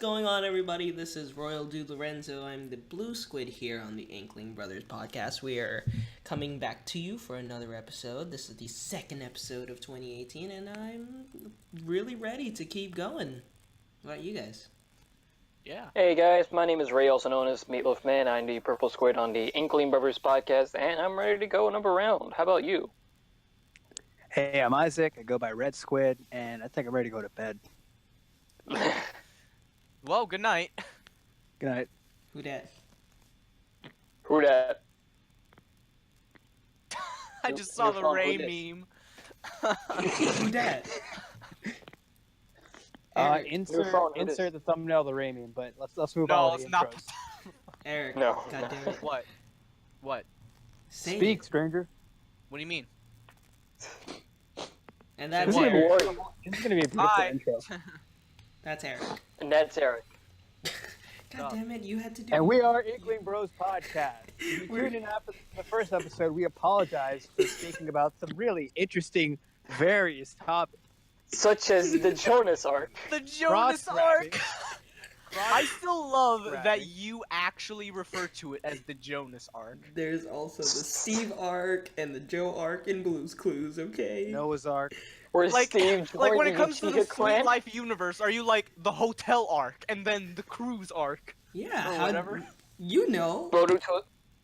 going on, everybody? This is Royal Dude Lorenzo. I'm the blue squid here on the Inkling Brothers podcast. We are coming back to you for another episode. This is the second episode of 2018, and I'm really ready to keep going. What about you guys? Yeah. Hey guys, my name is Ray, also known as Meatloaf Man. I'm the purple squid on the Inkling Brothers podcast, and I'm ready to go another round. How about you? Hey, I'm Isaac. I go by Red Squid, and I think I'm ready to go to bed. Well, good night. Good night. Who dat? Who dat? I just saw the Ray meme. Who dat? Insert the thumbnail of the Ray meme, but let's move on. No, to it's the not. intros. Eric. No. God damn it. What? Speak, stranger. What do you mean? And that's What? Eric. This is gonna be a beautiful Hi. intro. That's Eric. And that's Eric. God damn it, you had to do And we are Inkling Bros podcast. If you tuned in after the first episode, we apologize for speaking about some really interesting, various topics. Such as the Jonas arc. The Jonas arc! I still love Rapping. that you actually refer to it as the Jonas arc. There's also the Steve arc and the Joe arc in Blue's Clues, okay? Noah's Ark. Where Like Steve when joined it comes to the Cheetah Sweet Clan. Life universe, are you like the hotel arc and then the cruise arc? Yeah, Or how- whatever. You know.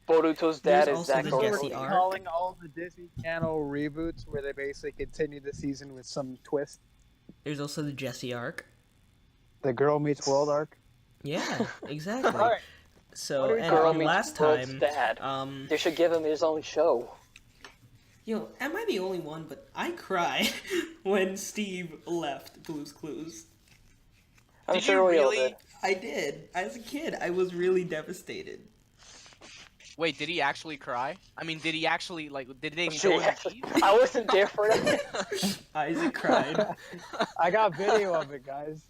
Boruto's dad There's is also Zach the Goldberg. Jesse arc. Calling all the Disney Channel reboots where they basically continue the season with some twist. There's also the Jesse arc. The Girl Meets World arc. Yeah, exactly. All right. So, What are we and Girl Meets last World's time, dad. They should give him his own show. yo, am I the only one? But I cried when Steve left Blue's Clues. I'm Did sure you we all really? did. I did. As a kid, I was really devastated. Wait, did he actually cry? I mean, did he actually, like, did they show him leave? I wasn't there for that. Isaac cried. I got video of it, guys.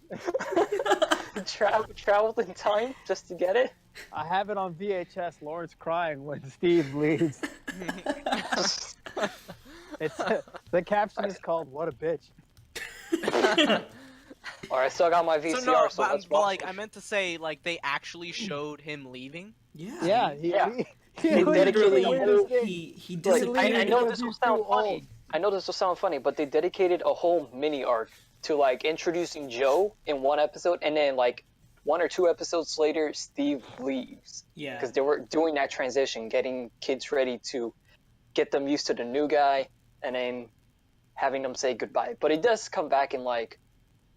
Traveled in time just to get it. I have it on VHS. Lawrence crying when Steve leaves. It's the caption is called "What a bitch." Alright, I still got my VCR, So no, so but, let's but watch like, it. I meant to say, like, they actually showed him leaving. Yeah. Yeah, he They was dedicated the the weirdest whole- thing. He Like, disappeared. I know because this will he's sound too funny. old. I know this will sound funny, but they dedicated a whole mini arc to like introducing Joe in one episode, and then like 1 or 2 episodes later, Steve leaves Yeah. because they were doing that transition, getting kids ready to get them used to the new guy, and then having them say goodbye. But it does come back in like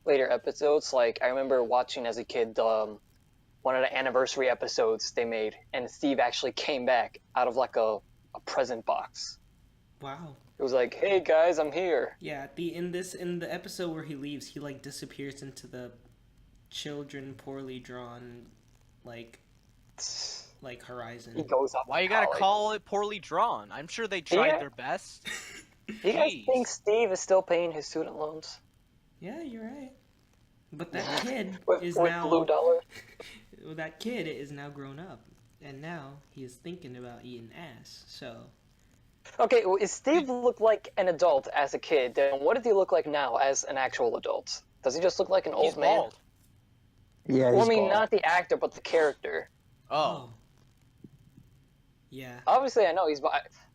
later episodes. Like I remember watching as a kid one of the anniversary episodes they made, and Steve actually came back out of like a present box. Wow. It was like, "Hey guys, I'm here." Yeah. In the episode where he leaves, he like disappears into the children poorly drawn, like horizon. He goes up. Why to you gotta college. call it poorly drawn? I'm sure they tried Yeah. their best. Do you guys Jeez. think Steve is still paying his student loans Yeah, you're right. But that kid with is blue now dollar? that kid is now grown up, and now he is thinking about eating ass. So Okay, well, if Steve looked like an adult as a kid, then what did he look like now as an actual adult? Does he just look like an old He's man? bald. Yeah, Well, I he's mean, bald. not the actor, but the character. Oh. Yeah. Obviously, I know he's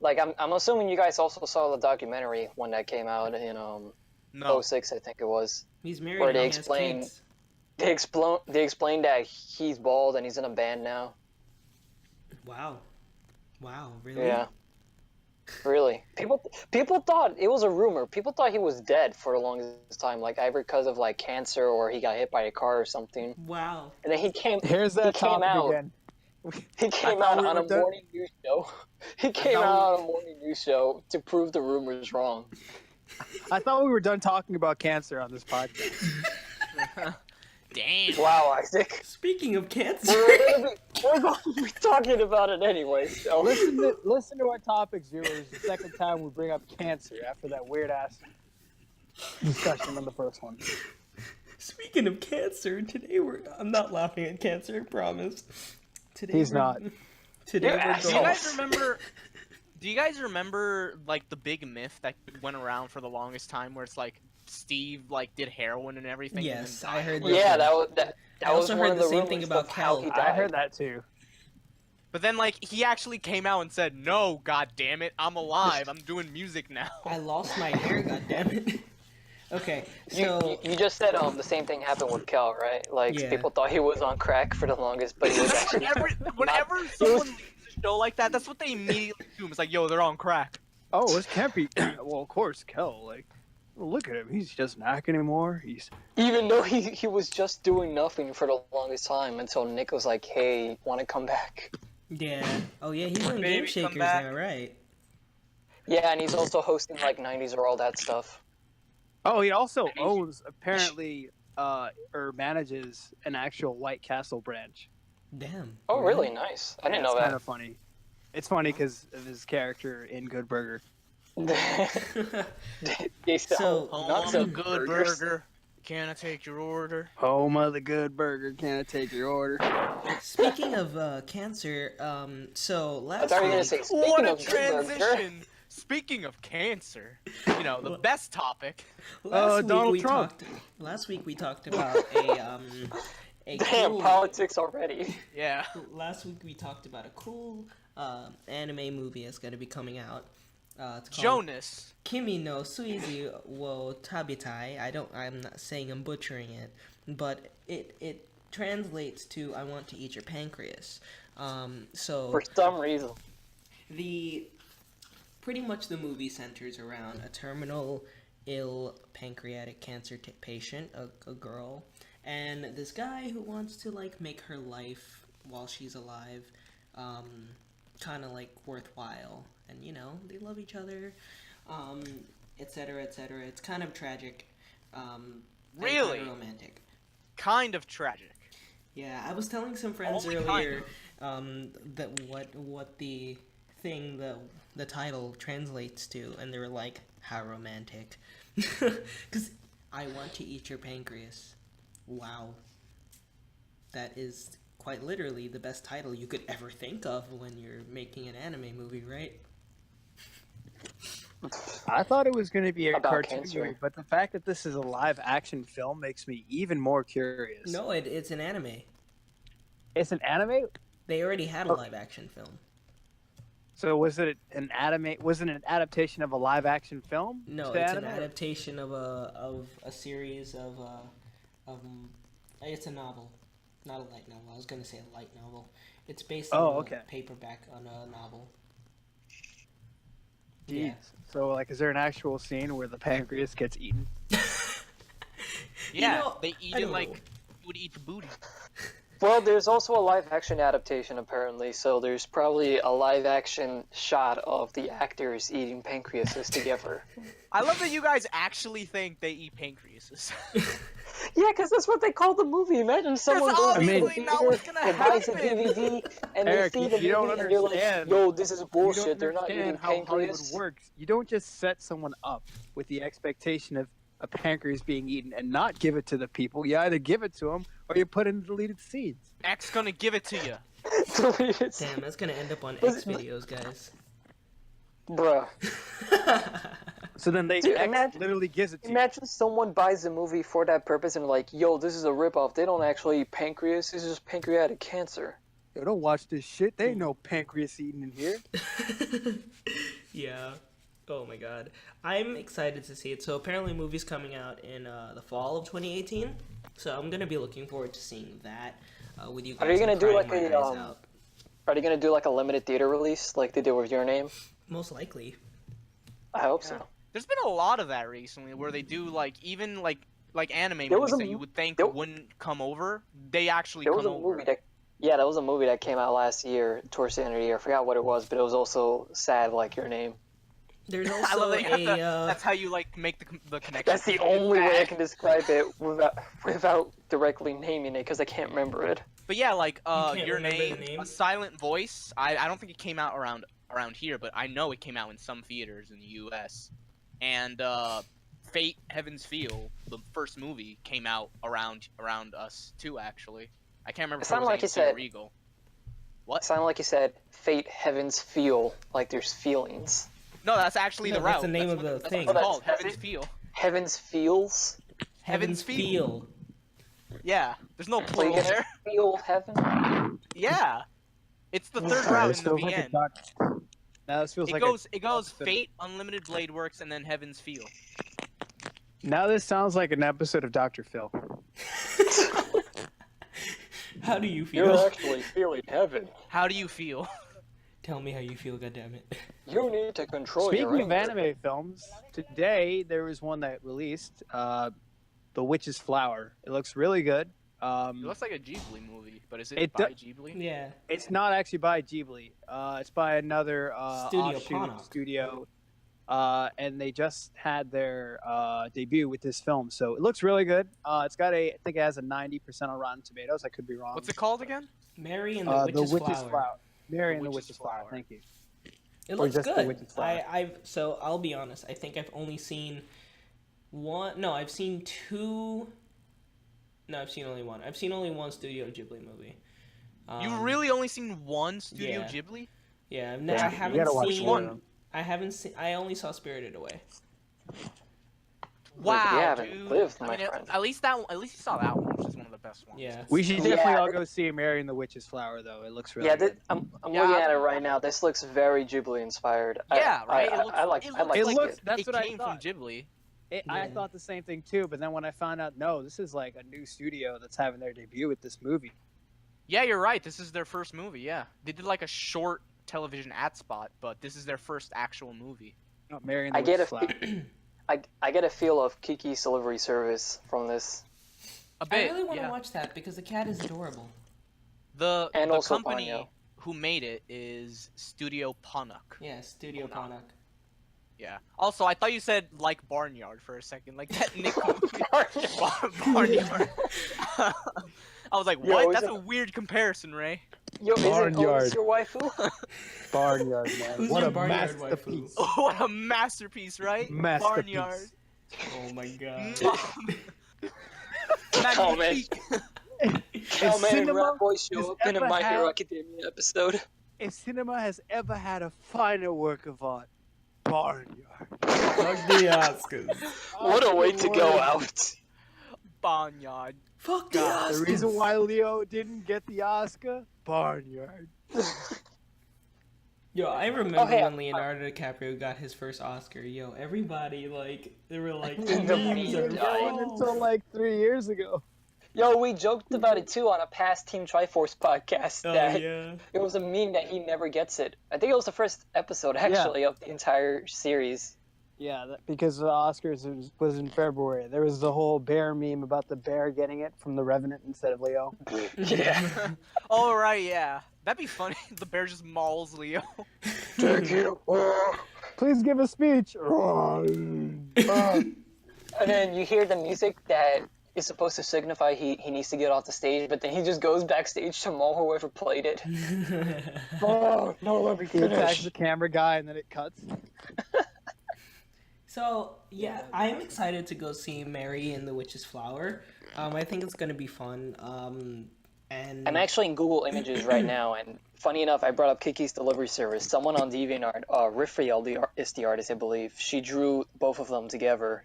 like I'm assuming you guys also saw the documentary when that came out in No. 06, I think it was. He's married Where and they he has explain- kids. They explained that he's bald and he's in a band now. Wow. Wow, really? Yeah. Really? People thought it was a rumor. People thought he was dead for the longest time, like either because of like cancer or he got hit by a car or something. Wow. And then he came. Here's that he came topic out. again. He came thought out we on were a done. morning news show. He came thought out on a morning news show to prove the rumors wrong. I thought we were done talking about cancer on this podcast. Damn. Wow, Isaac. Speaking of cancer, We're going to be talking about it anyway. So Listen to our topics, viewers. The second time we bring up cancer after that weird ass discussion on the first one. speaking of cancer, today I'm not laughing at cancer, I promise. Today He's not. Today You're we're Do you going. guys remember? Do you guys remember like the big myth that went around for the longest time, where it's like Steve like did heroin and everything. Yes, and I heard died. Yeah, that I was also one heard of the the same thing rumors about of how Kel. he I died. heard that too. But then like he actually came out and said, "No, god damn it, I'm alive. I'm doing music now." I lost my hair, goddammit. Okay, so You just said the same thing happened with Kel, right? Like Yeah. people thought he was on crack for the longest, but he was actually Whenever someone leaves a show like that, that's what they immediately assume. It's like, yo, they're on crack. Oh, this can't be. Well, of course, Kel. Like, look at him. He doesn't act anymore. He's. even though he was just doing nothing for the longest time until Nick was like, "Hey, want to come back?" yeah. Oh yeah, he's on Baby, Game come Shakers back. now, right? Yeah, and he's also hosting like 90s or all that stuff. Oh, he also owns apparently, or manages an actual White Castle branch. Damn. Oh, really? Nice. I didn't know It's kind that. of funny. It's funny because of his character in Good Burger. They sell So- not Home so of a good burgers. burger. Can I take your order? Home of the Good Burger. Can I take your order? Speaking of cancer, so I last thought you were gonna week, say, speaking What a of Good Burger, transition! Speaking of cancer, you know, the best topic. Donald Trump. Last week we talked about a damn cool, politics already. Yeah. Last week we talked about a cool anime movie that's gonna be coming out. It's called Jonas. Kimi no Suizi wo Tabitai. I'm not saying I'm butchering it, but it translates to I want to eat your pancreas. So For some reason. pretty much the movie centers around a terminal ill pancreatic cancer patient, a girl, and this guy who wants to like make her life while she's alive kind of like worthwhile, and you know they love each other, etc., etc. It's kind of tragic, and Really? kinda romantic. Kind of tragic. Yeah, I was telling some friends Only earlier that what the thing the title translates to, and they were like, "How romantic," because I want to eat your pancreas. Wow, that is quite literally the best title you could ever think of when you're making an anime movie, right? I thought it was going to be a About cartoon cancer. movie, but the fact that this is a live action film makes me even more curious. No, it's an anime. It's an anime? They already had a live action film. So was it an anime? Was it an adaptation of a live action film? No, to it's anime? an adaptation of a series of it's a novel, not a light novel. I was gonna say a light novel. It's based on okay. a paperback on a novel. Jeez. Yeah. So, like, is there an actual scene where the pancreas gets eaten? Yeah, know, they eat I it don't like know. you would eat the booty. Well, there's also a live action adaptation apparently, so there's probably a live action shot of the actors eating pancreases together. I love that you guys actually think they eat pancreases. Yeah, because that's what they call the movie. Imagine someone That's goes to obviously the not theater what's gonna and buys a happen. DVD and Eric, they see the you don't movie and they're like, understand. "Yo, this is You bullshit. don't They're not understand eating how Hollywood pancreas." works. You don't just set someone up with the expectation of a pancreas being eaten and not give it to the people. You either give it to them or you put in deleted scenes. X gonna give it to you. Deleted. Damn, that's gonna end up on Was X it- videos, guys. Bruh. So then they Dude, X imagine- literally gives it to you. Imagine someone buys a movie for that purpose and like, "Yo, this is a ripoff. They don't actually eat pancreas. This is pancreatic cancer." Yo, don't watch this shit. They ain't no pancreas eating in here. Yeah. Oh my god. I'm excited to see it. So apparently, a movie's coming out in the fall of 2018. So I'm gonna be looking forward to seeing that with you guys. Are you gonna and do crying like my a eyes out. Are they gonna do like a limited theater release like they did with Your Name? Most likely. I hope so. There's been a lot of that recently, where they do like even like anime There was movies a that you mo- would think there- wouldn't come over. They actually There come was a over. movie that there was a movie that came out last year towards the end of the year. I forgot what it was, but it was also sad like Your Name. There's I also love that you have to- a that's how you like make the connection. That's the only way I can describe it without directly naming it because I can't remember it. But yeah, like can't Your remember the Name, name? A Silent Voice. I don't think it came out around here, but I know it came out in some theaters in the U.S. And Fate Heaven's Feel, the first movie, came out around us too. Actually, I can't remember. It If it sounded was like you AMC or said- Regal. It sounded like you said, "Fate, heavens feel like there's feelings." No, that's actually No, the route. that's the name of what- the that's thing. what it's Oh, called. that's Heaven's it? Feel. Heaven's Feels. Heaven's Feel. Yeah, there's no So you plural can there. feel heaven. Yeah, it's the third Sorry, route this in the feels like a VN. Now this feels It like goes episode- Fate, Unlimited Blade Works, and then Heaven's Feel. Now this sounds like an episode of Dr. Phil. How do you feel? You're actually feeling heaven. How do you feel? Tell me how you feel, goddammit. You need to control your Speaking of anger. anime films, today there was one that released, The Witch's Flower. It looks really good. It looks like a Ghibli movie, but is it, It by do- Ghibli? Yeah. It's not actually by Ghibli. It's by another Studio offshoot Ponoc. studio. And they just had their debut with this film, so it looks really good. I think it has a 90% on Rotten Tomatoes. I could be wrong. What's it called again? Mary and the Witch's Flower. Mary The and the Witch's Witch's Flower. Flower. Thank you. It Or looks just The good. Witch's Flower. So I'll be honest. I think I've only seen one. No, I've seen two. No, I've seen only one. I've seen only one Studio Ghibli movie. You've really only seen one Studio yeah. Ghibli? Yeah, Yeah, I you haven't gotta watch seen. one of them. I haven't seen. I only saw Spirited Away. Wow, you haven't dude. lived, I my mean, friend. at least you saw that one, which is one of the best ones. Yeah. We should Yeah. definitely all go see Mary and the Witch's Flower, though. It looks really Yeah, good. I'm Yeah, looking at it right now. This looks very Ghibli inspired. Yeah, right. I like it I like It looks- it. That's it what I came thought. from Ghibli. I Yeah. thought the same thing too, but then when I found out, no, this is like a new studio that's having their debut with this movie. Yeah, you're right. This is their first movie. Yeah, they did like a short television ad spot, but this is their first actual movie. Oh, Mary and the I get Witch's a Flower. I get a feel of Kiki's Delivery Service from this. A I bit. really want to yeah. watch that because the cat is adorable. The And also company Ponyo. who made it is Studio Ponoc. Yeah, Studio Ponoc. Ponoc. Yeah. Also, I thought you said like Barnyard for a second, like that Barnyard. I was like, Yo, what? is That's it- a weird comparison, Ray. Yo, is it Barnyard. your waifu? Barnyard, man. Who's What your a Barnyard masterpiece. What a masterpiece, right? Masterpiece. Barnyard. Oh my god. Oh, man. Magnifique. Oh man, cinema Rat Boy show has up in a ever My Hero had- Academia episode. If cinema has ever had a finer work of art, Barnyard. Fuck the Oscars. What a way to go out. Barnyard. Fuck the God, The Oscars. reason why Leo didn't get the Oscar, Barnyard. Yo, I remember Oh, hey, when Leonardo DiCaprio got his first Oscar. Yo, everybody they were like, The memes memes are are dying. going. Until like 3 years ago. Yo, we joked about it too on a past Team Triforce podcast Oh that yeah. it was a meme that he never gets it. I think it was the first episode actually of the entire series. Yeah, because the Oscars was in February. There was the whole bear meme about the bear getting it from the Revenant instead of Leo. Yeah. Oh right, yeah. That'd be funny. The bear just mauls Leo. Please give a speech. And then you hear the music that is supposed to signify he needs to get off the stage, but then he just goes backstage to maul whoever played it. Oh, no, let me He attacks finish. the camera guy and then it cuts. So yeah, I'm excited to go see Mary and the Witch's Flower. I think it's gonna be fun. And I'm actually in Google Images right now, and funny enough, I brought up Kiki's Delivery Service. Someone on DeviantArt, Rifriel is the artist, I believe. She drew both of them together.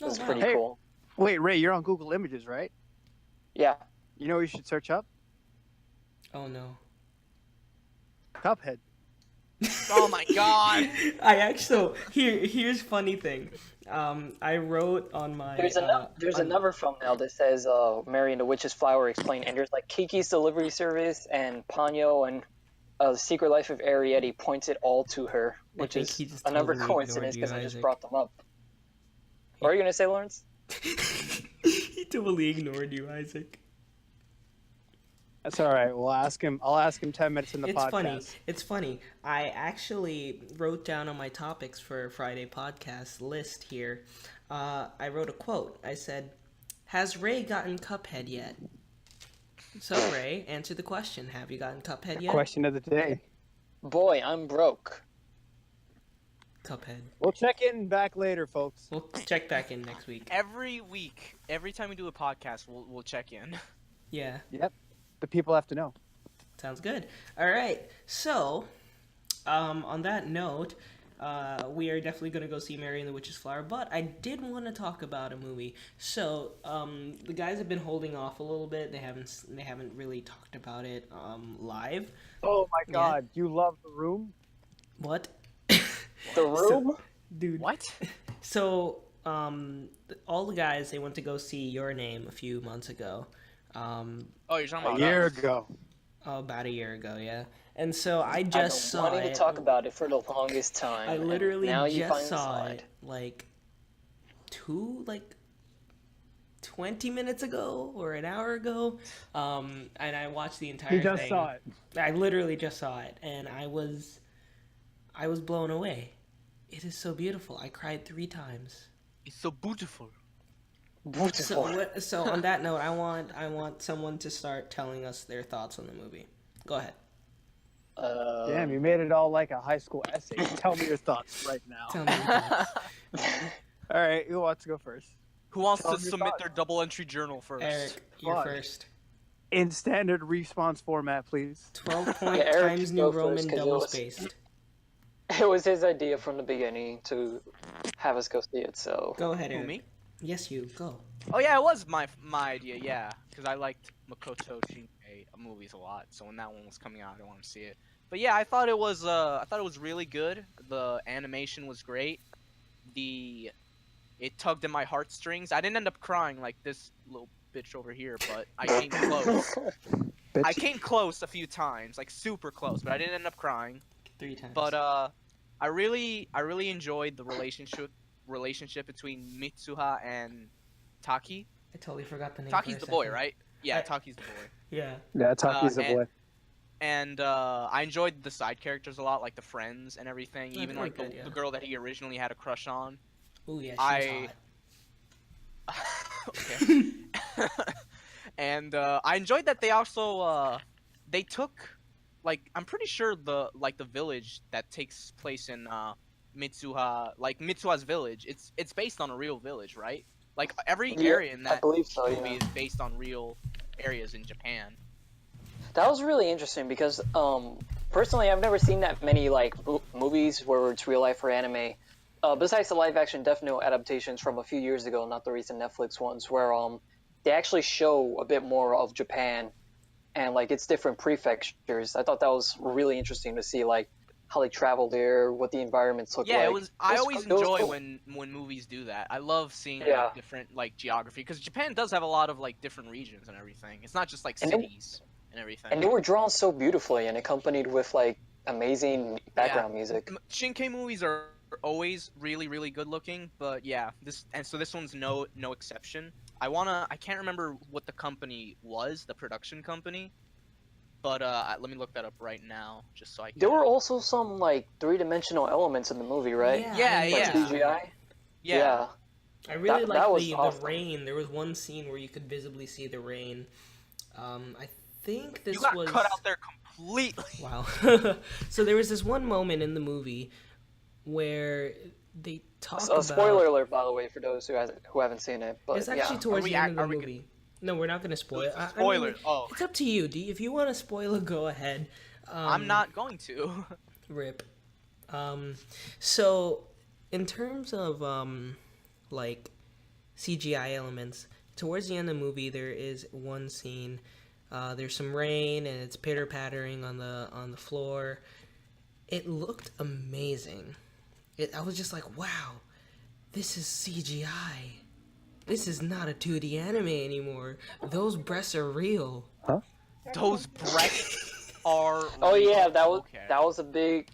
It was wow. pretty Hey. cool. Wait, Ray, you're on Google Images, right? Yeah. You know what you should search up? oh no. Cuphead. Oh my god. I actually here's funny thing. I wrote on my There's another thumbnail that says Mary and the Witch's Flower explained, and there's like Kiki's Delivery Service and Ponyo and The Secret Life of Arietti points it all to her, which think is he just another totally coincidence ignored because you, I just Isaac. brought them up. What are you gonna say, Lawrence? he totally ignored you, Isaac. That's all right. We'll ask him. I'll ask him 10 minutes in the It's podcast. funny. It's funny. I actually wrote down on my topics for Friday podcast list here. I wrote a quote. I said, "Has Ray gotten Cuphead yet?" So Ray, answer the question. Have you gotten Cuphead yet? Question of the day. Boy, I'm broke. Cuphead. We'll check in back later, folks. We'll check back in next week. Every week, every time we do a podcast, we'll check in. Yeah, Yep. The people have to know. sounds good. All right. So, on that note, we are definitely going to go see Mary and the Witch's Flower, but I did want to talk about a movie. So, the guys have been holding off a little bit. They haven't really talked about it live. Oh my God, you love The Room? What? The Room? Dude. What? So, all the guys, they went to go see Your Name a few months ago. Oh, you're talking A about year us. ago. Oh, about a year ago, yeah. And so I I've just been saw wanting it. to talk about it for the longest time. I and literally now you just finally saw it. it like 20 minutes ago or an hour ago, and I watched the entire He thing. just saw it. I literally just saw it, and I was blown away. It is so beautiful. I cried 3 times. It's so beautiful. Beautiful. So on that note, I want someone to start telling us their thoughts on the movie. Go ahead. Damn, you made it all like a high school essay. Tell me your thoughts right now. Tell me your thoughts. All right, who wants to go first? Who wants Tell to them your submit thoughts. their double entry journal first? Eric, you're Fuck. first. In standard response format, please. 12-point Yeah, Eric times should New go first, Roman 'cause it double was- spaced. It was his idea from the beginning to have us go see it, so... Go ahead, Who, Eric. me? Yes, you go. Oh yeah, it was my idea, yeah, because I liked Makoto Shinkai movies a lot. So when that one was coming out, I wanted to see it. But yeah, I thought it was really good. The animation was great. It tugged at my heartstrings. I didn't end up crying like this little bitch over here, but I came close. Bitch. I came close a few times, like super close, but I didn't end up crying. 3 times. But I really enjoyed the relationship between Mitsuha and Taki. I totally forgot the name. Taki's for a the boy, second. right? Yeah, I- Taki's the boy. Yeah. Yeah, Taki's a boy. And I enjoyed the side characters a lot, like the friends and everything. Yeah, Even they're like good, yeah. the girl that he originally had a crush on. Oh yeah, she's I- hot. Okay. And I enjoyed that they also they took, like, I'm pretty sure the village that takes place in Mitsuha's village, it's based on a real village, right? Like every Yeah, area in I that believe so, movie yeah. is based on real areas in Japan. That was really interesting because, personally, I've never seen that many, like, movies where it's real life or anime. Besides the live-action Death Note adaptations from a few years ago, not the recent Netflix ones, where, they actually show a bit more of Japan and, like, its different prefectures. I thought that was really interesting to see, like, how they travel there, what the environments look Yeah, like. it was. I always it was enjoy cool. when movies do that. I love seeing Yeah. like, different like geography because Japan does have a lot of like different regions and everything. It's not just like And it- cities and everything. And they were drawn so beautifully and accompanied with, like, amazing background music. Shinkai movies are always really, really good looking, but yeah, this one's no exception. I can't remember what the company was, the production company, but let me look that up right now, just so I can. There were also some, like, three-dimensional elements in the movie, right? Yeah, Yeah, Like yeah. CGI? Yeah. I really That liked was the awesome. rain. There was one scene where you could visibly see the rain. I think this You got was cut out there completely. Wow. So there was this one moment in the movie where they talk about. Spoiler alert, by the way, for those who haven't seen it. But It's actually yeah. towards Are we the end of are the we movie. No, we're not going to spoil it. Spoilers. Oh, It's up to you. If you want to spoil it, go ahead. I'm not going to. Rip. So, in terms of like CGI elements, towards the end of the movie, there is one scene. There's some rain and it's pitter pattering on the floor. It looked amazing. I was just like, wow, this is CGI. This is not a 2D anime anymore. Those breasts are real. Those breasts are. Oh real. yeah, that was a big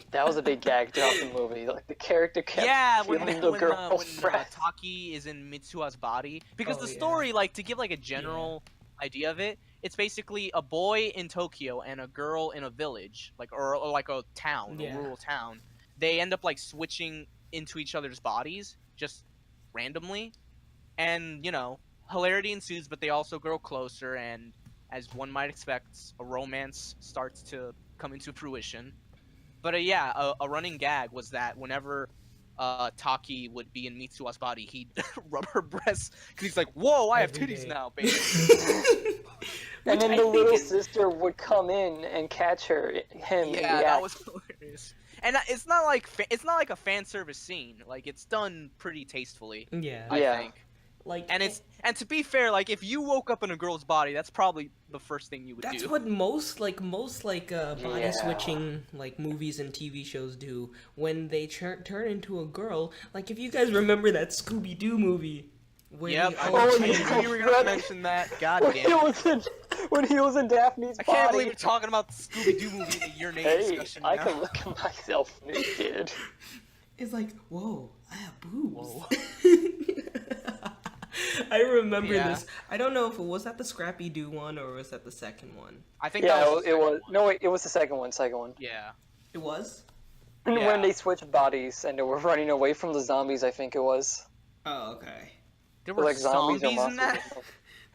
gag throughout the movie. Like the character kept Yeah, when feeling the girl's breath. Taki is in Mitsuha's body, because Oh, the yeah. story, like, to give like a general idea of it, it's basically a boy in Tokyo and a girl in a village, like or like a town, Yeah. a rural town. They end up like switching into each other's bodies just randomly, and hilarity ensues. But they also grow closer, and as one might expect, a romance starts to come into fruition. But a running gag was that whenever Taki would be in Mitsuha's body, he'd rub her breasts because he's like, "Whoa, I have Every titties day. now, baby." And Which then I the think little is- sister would come in and catch him. Yeah, that was hilarious. and it's not like a fan service scene. Like it's done pretty tastefully, Yeah. I Yeah. think. Like And to be fair, like if you woke up in a girl's body, that's probably the first thing you would that's do. what most body Yeah. switching like movies and TV shows do when they turn into a girl. Like if you guys remember that Scooby Doo movie where Yep, they I all Oh, knew changed- yeah. you were gonna mention that. God When damn he it. was in Daphne's I can't believe body. we're talking about the Scooby Doo movie in a Your Name Hey, discussion I now. can look at myself naked. It's like, whoa, I have boobs. Whoa. I remember Yeah. this. I don't know if it was that the Scrappy Doo one or was that the second one. I think Yeah, that was the it second was. one. No, wait, it was the second one. Second one. Yeah. It was? And Yeah. when they switched bodies and they were running away from the zombies, I think it was. Oh, okay. There Or were like zombies or zombies in monsters. that?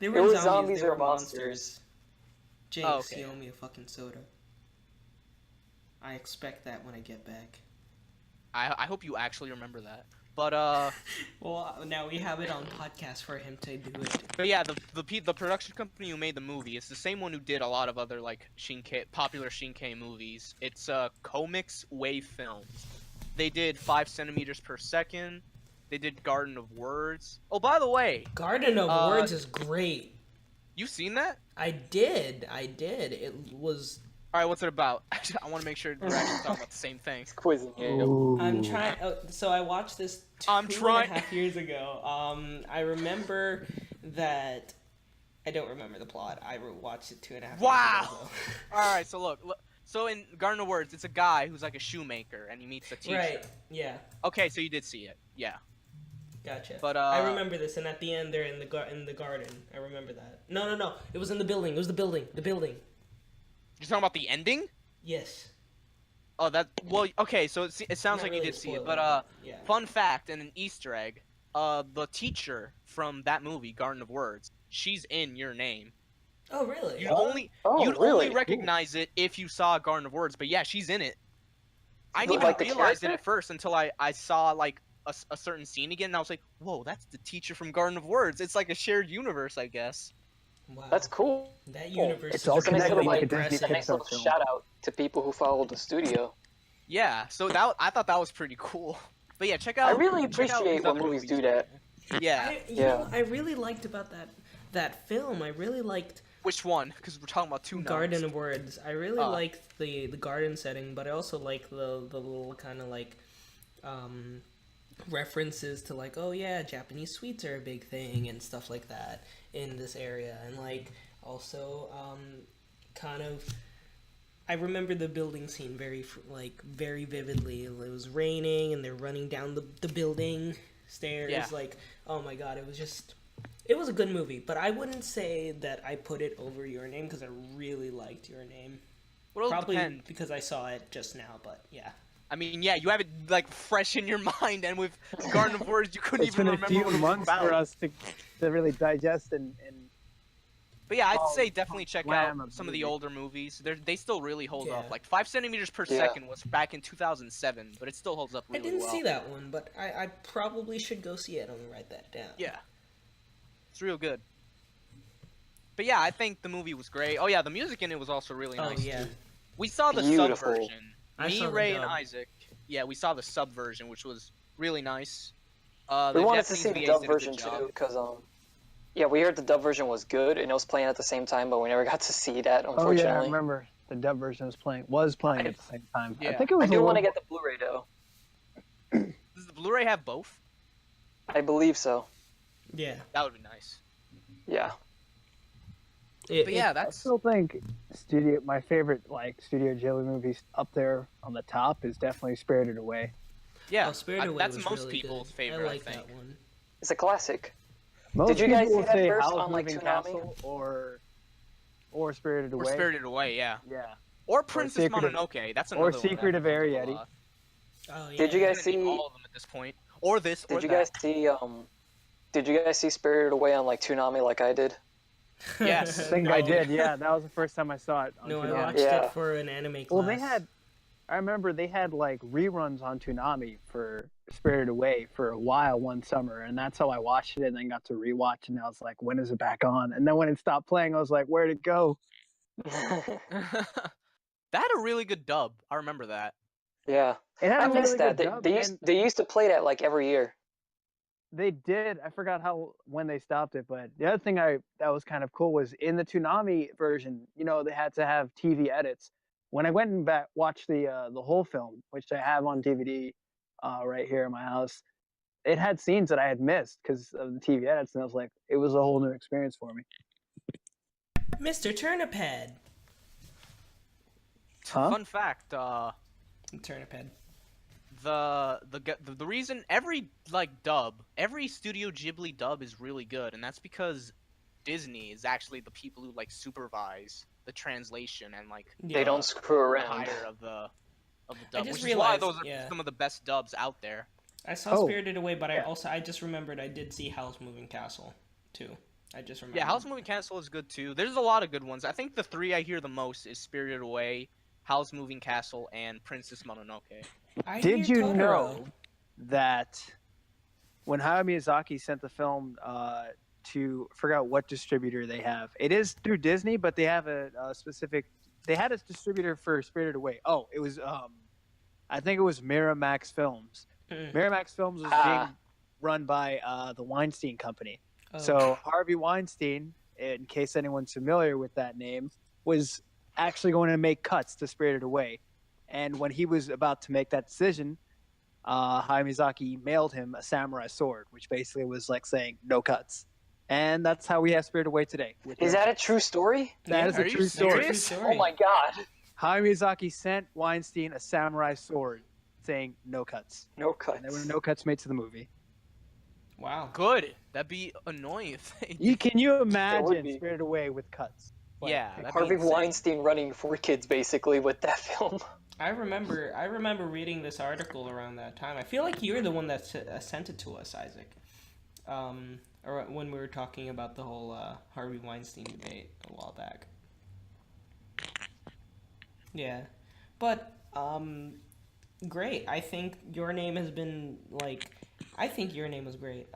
They It were was zombies, zombies they or were monsters. Jinx, Oh, okay. you owe me a fucking soda. I expect that when I get back. I hope you actually remember that. But Well, now we have it on podcast for him to do it. but yeah, the production company who made the movie, it's the same one who did a lot of other like popular Shinkai movies. It's Comics Wave Films. They did 5 centimeters per second. They did Garden of Words. Oh, by the way, Garden of Words is great. you seen that? I did. It was. All right, what's it about? I want to make sure we're actually talking about the same thing. Quizzing you. I'm trying. So I watched this I'm two trying- and a half years ago. I remember that. I don't remember the plot. I watched it 2.5 Wow. years ago. All right, so look. So in Garden of Words, it's a guy who's like a shoemaker, and he meets a teacher. Right. Yeah. Okay, so you did see it. Yeah. Gotcha. But, I remember this, and at the end they're in the garden. I remember that. No. It was in the building. It was the building. The building. You're talking about the ending? Yes. Oh, okay. So it sounds Not like really you a did see it, spoiler, but yeah. fun fact and an Easter egg: the teacher from that movie, Garden of Words, she's in Your Name. Oh really? You'd Oh, only really? recognize it if you saw Garden of Words, but yeah, she's in it. I didn't Like even the realize it character? at first until I saw like a certain scene again, and I was like, whoa, that's the teacher from Garden of Words. It's like a shared universe, I guess. Wow. That's cool. That universe. It's is all It's a nice connected little, like a like, Disney it's a nice Pixar little film. shout out to people who follow the studio. Yeah, so I thought that was pretty cool. But yeah, check out. I really check out appreciate these when other movies do that. Yeah. You know, I really liked about that film. I really liked Which one? Because we're talking about two Garden nouns. of Words. I really liked the garden setting, but I also like the little kind of like references to like, oh yeah, Japanese sweets are a big thing and stuff like that in this area, and like also kind of. I remember the building scene very vividly. It was raining and they're running down the building stairs. Yeah. Like, oh my god, it was a good movie. But I wouldn't say that I put it over Your Name because I really liked Your Name. Well, it'll Probably depend. because I saw it just now. But yeah, I mean, yeah, you have it like fresh in your mind, and with Garden of Words, you couldn't It's even been a remember few what it was months about. for us to really digest and But yeah, I'd say definitely check out slam of some of the music. older movies. They still really hold Yeah. up. Like 5 centimeters per Yeah. second was back in 2007, but it still holds up I really didn't well. see that one, but I probably should go see it. I'm gonna write that down. Yeah, it's real good. But yeah, I think the movie was great. Oh yeah, the music in it was also really Oh nice. yeah. Too. We saw the sub Beautiful. version. I Me, saw the Ray, and dub. Isaac. Yeah, we saw the sub version, which was really nice. We The wanted to Japanese see the VAs dub did a good version job. too, because yeah, we heard the dub version was good and it was playing at the same time, but we never got to see that, oh unfortunately. yeah, I remember the dub version was playing at the same time. I Yeah. think it was I a do want to little- get the Blu-ray though. Does the Blu-ray have both? I believe so. Yeah. That would be nice. Yeah. But yeah, I that's still think my favorite like Studio Ghibli movies up there on the top is definitely Spirited Away. yeah. Spirited Away that's was most really people's good. favorite. I like think. that one. It's a classic. Most Did you guys people see that say first Howl's on, like, Moving Toonami? Castle or Spirited Away. Or Spirited Away, yeah. Yeah. Or Princess Secret of- Mononoke. That's or another one. Secret of Ariete. Oh yeah. Did you guys I think see? all of them at this point? Or this? Or Did you that. guys see? Did you guys see Spirited Away on like Toonami like I did? Yes. I think No. I did. Yeah, that was the first time I saw it. On No, I Toonami. watched Yeah. it for an anime class. Well, I remember they had like reruns on Toonami for Spirited Away for a while one summer, and that's how I watched it and then got to rewatch, and I was like, when is it back on? And then when it stopped playing, I was like, where'd it go? That had a really good dub. I remember that. Yeah, It had I a really missed that. good dub, and They used to play that like every year. they did. I forgot when they stopped it, but the other thing that was kind of cool was in the Toonami version. They had to have TV edits. When I went and watched the whole film, which I have on DVD right here in my house, it had scenes that I had missed because of the TV edits, and I was like, it was a whole new experience for me. Mr. Turnip Head. Huh? Fun fact, Turnip Head. the reason every every Studio Ghibli dub is really good, and that's because Disney is actually the people who supervise the translation and They don't screw the around. hire of the dub, just which realized, is why those are some of the best dubs out there. I saw Spirited Away, but yeah. I just remembered I did see Howl's Moving Castle too. I just remember. Yeah, Howl's Moving Castle is good too. There's a lot of good ones. I think the three I hear the most is Spirited Away, Howl's Moving Castle, and Princess Mononoke. Did you know that when Hayao Miyazaki sent the film to forgot what distributor they have, it is through Disney, but they have a specific. They had a distributor for Spirited Away. Oh, it was I think it was Miramax Films. Miramax Films was being run by the Weinstein Company. Oh. So Harvey Weinstein, in case anyone's familiar with that name, was actually going to make cuts to Spirited Away. And when he was about to make that decision, Hayao Miyazaki mailed him a samurai sword, which basically was like saying no cuts. And that's how we have Spirited Away today. Is that a true story? That is a true story. Oh my god. Hayao Miyazaki sent Weinstein a samurai sword saying no cuts. No cuts. And there were no cuts made to the movie. Wow. Good. That'd be annoying if Can you imagine Spirited Away with cuts? Yeah. Harvey Weinstein running 4Kids basically with that film. I remember reading this article around that time. I feel like you're the one that sent it to us, Isaac. Or when we were talking about the whole Harvey Weinstein debate a while back. Yeah. But great. I think your name has been I think your name was great.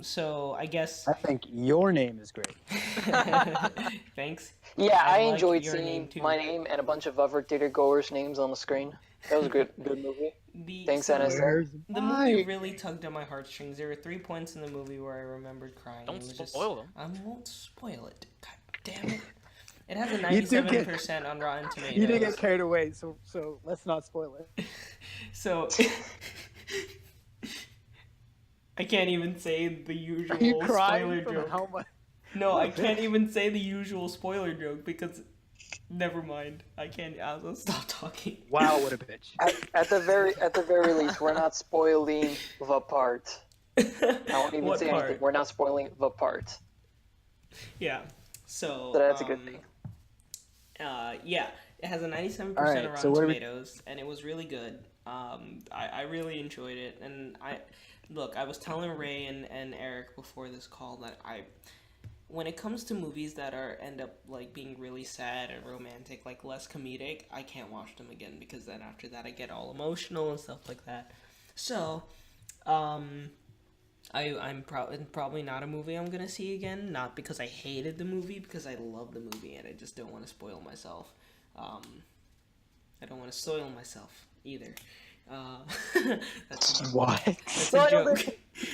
So I guess I think your name is great. Thanks. Yeah, I enjoyed seeing my name and a bunch of other theater goers' names on the screen. That was a good movie. Thanks, NSA. The movie really tugged at my heartstrings. There were 3 points in the movie where I remembered crying. Don't spoil them. I won't spoil it. God damn it. It has a 97% on Rotten Tomatoes. You didn't get carried away, so let's not spoil it. So I can't even say the usual spoiler joke. How much? No, I can't even say the usual spoiler joke because never mind. I'll stop talking. Wow, what a bitch. At the very least, we're not spoiling the part. I won't even say anything. We're not spoiling the part. Yeah. So that's a good thing. Yeah, it has a 97% on Rotten Tomatoes, and it was really good. I really enjoyed it, and I was telling Ray and Eric before this call that when it comes to movies that end up being really sad and romantic, less comedic, I can't watch them again because then after that I get all emotional and stuff like that. So, I'm probably not a movie I'm gonna see again. Not because I hated the movie, because I love the movie and I just don't want to spoil myself. I don't want to soil myself either. That's why? That's a joke.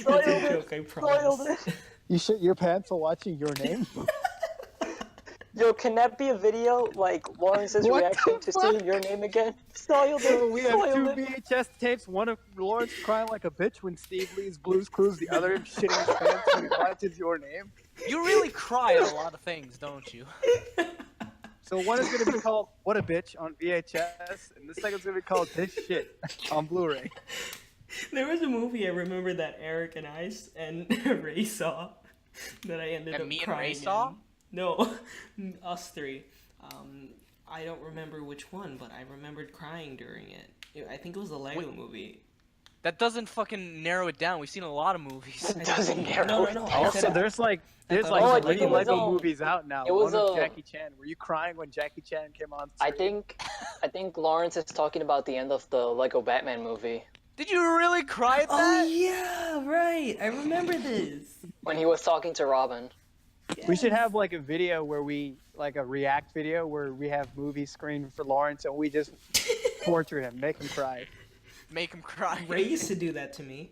That's a joke, I promise. You shit your pants while watching Your Name? Yo, can that be a video like Lawrence's reaction to seeing Your Name again? Soiled it. We have 2 VHS tapes. One of Lawrence crying like a bitch when Steve Lee's Blues Clues. The other shitting his pants when he watches Your Name. You really cry at a lot of things, don't you? So one is going to be called What a Bitch on VHS, and the second's going to be called This Shit on Blu-ray. There was a movie I remember that Eric and I and Ray saw that I ended up crying and Ray saw? No, us 3. I don't remember which one, but I remembered crying during it. I think it was the Lego movie. That doesn't fucking narrow it down. We've seen a lot of movies. It doesn't narrow it down. Also, there's 3 Lego movies out now. It was one of Jackie Chan. Were you crying when Jackie Chan came on screen? I think Lawrence is talking about the end of the Lego Batman movie. Did you really cry at that? Oh yeah, right. I remember this. When he was talking to Robin. Yes. We should have a video where we a react video where we have movie screened for Lawrence and we just torture him, make him cry. Make him cry. Ray used to do that to me.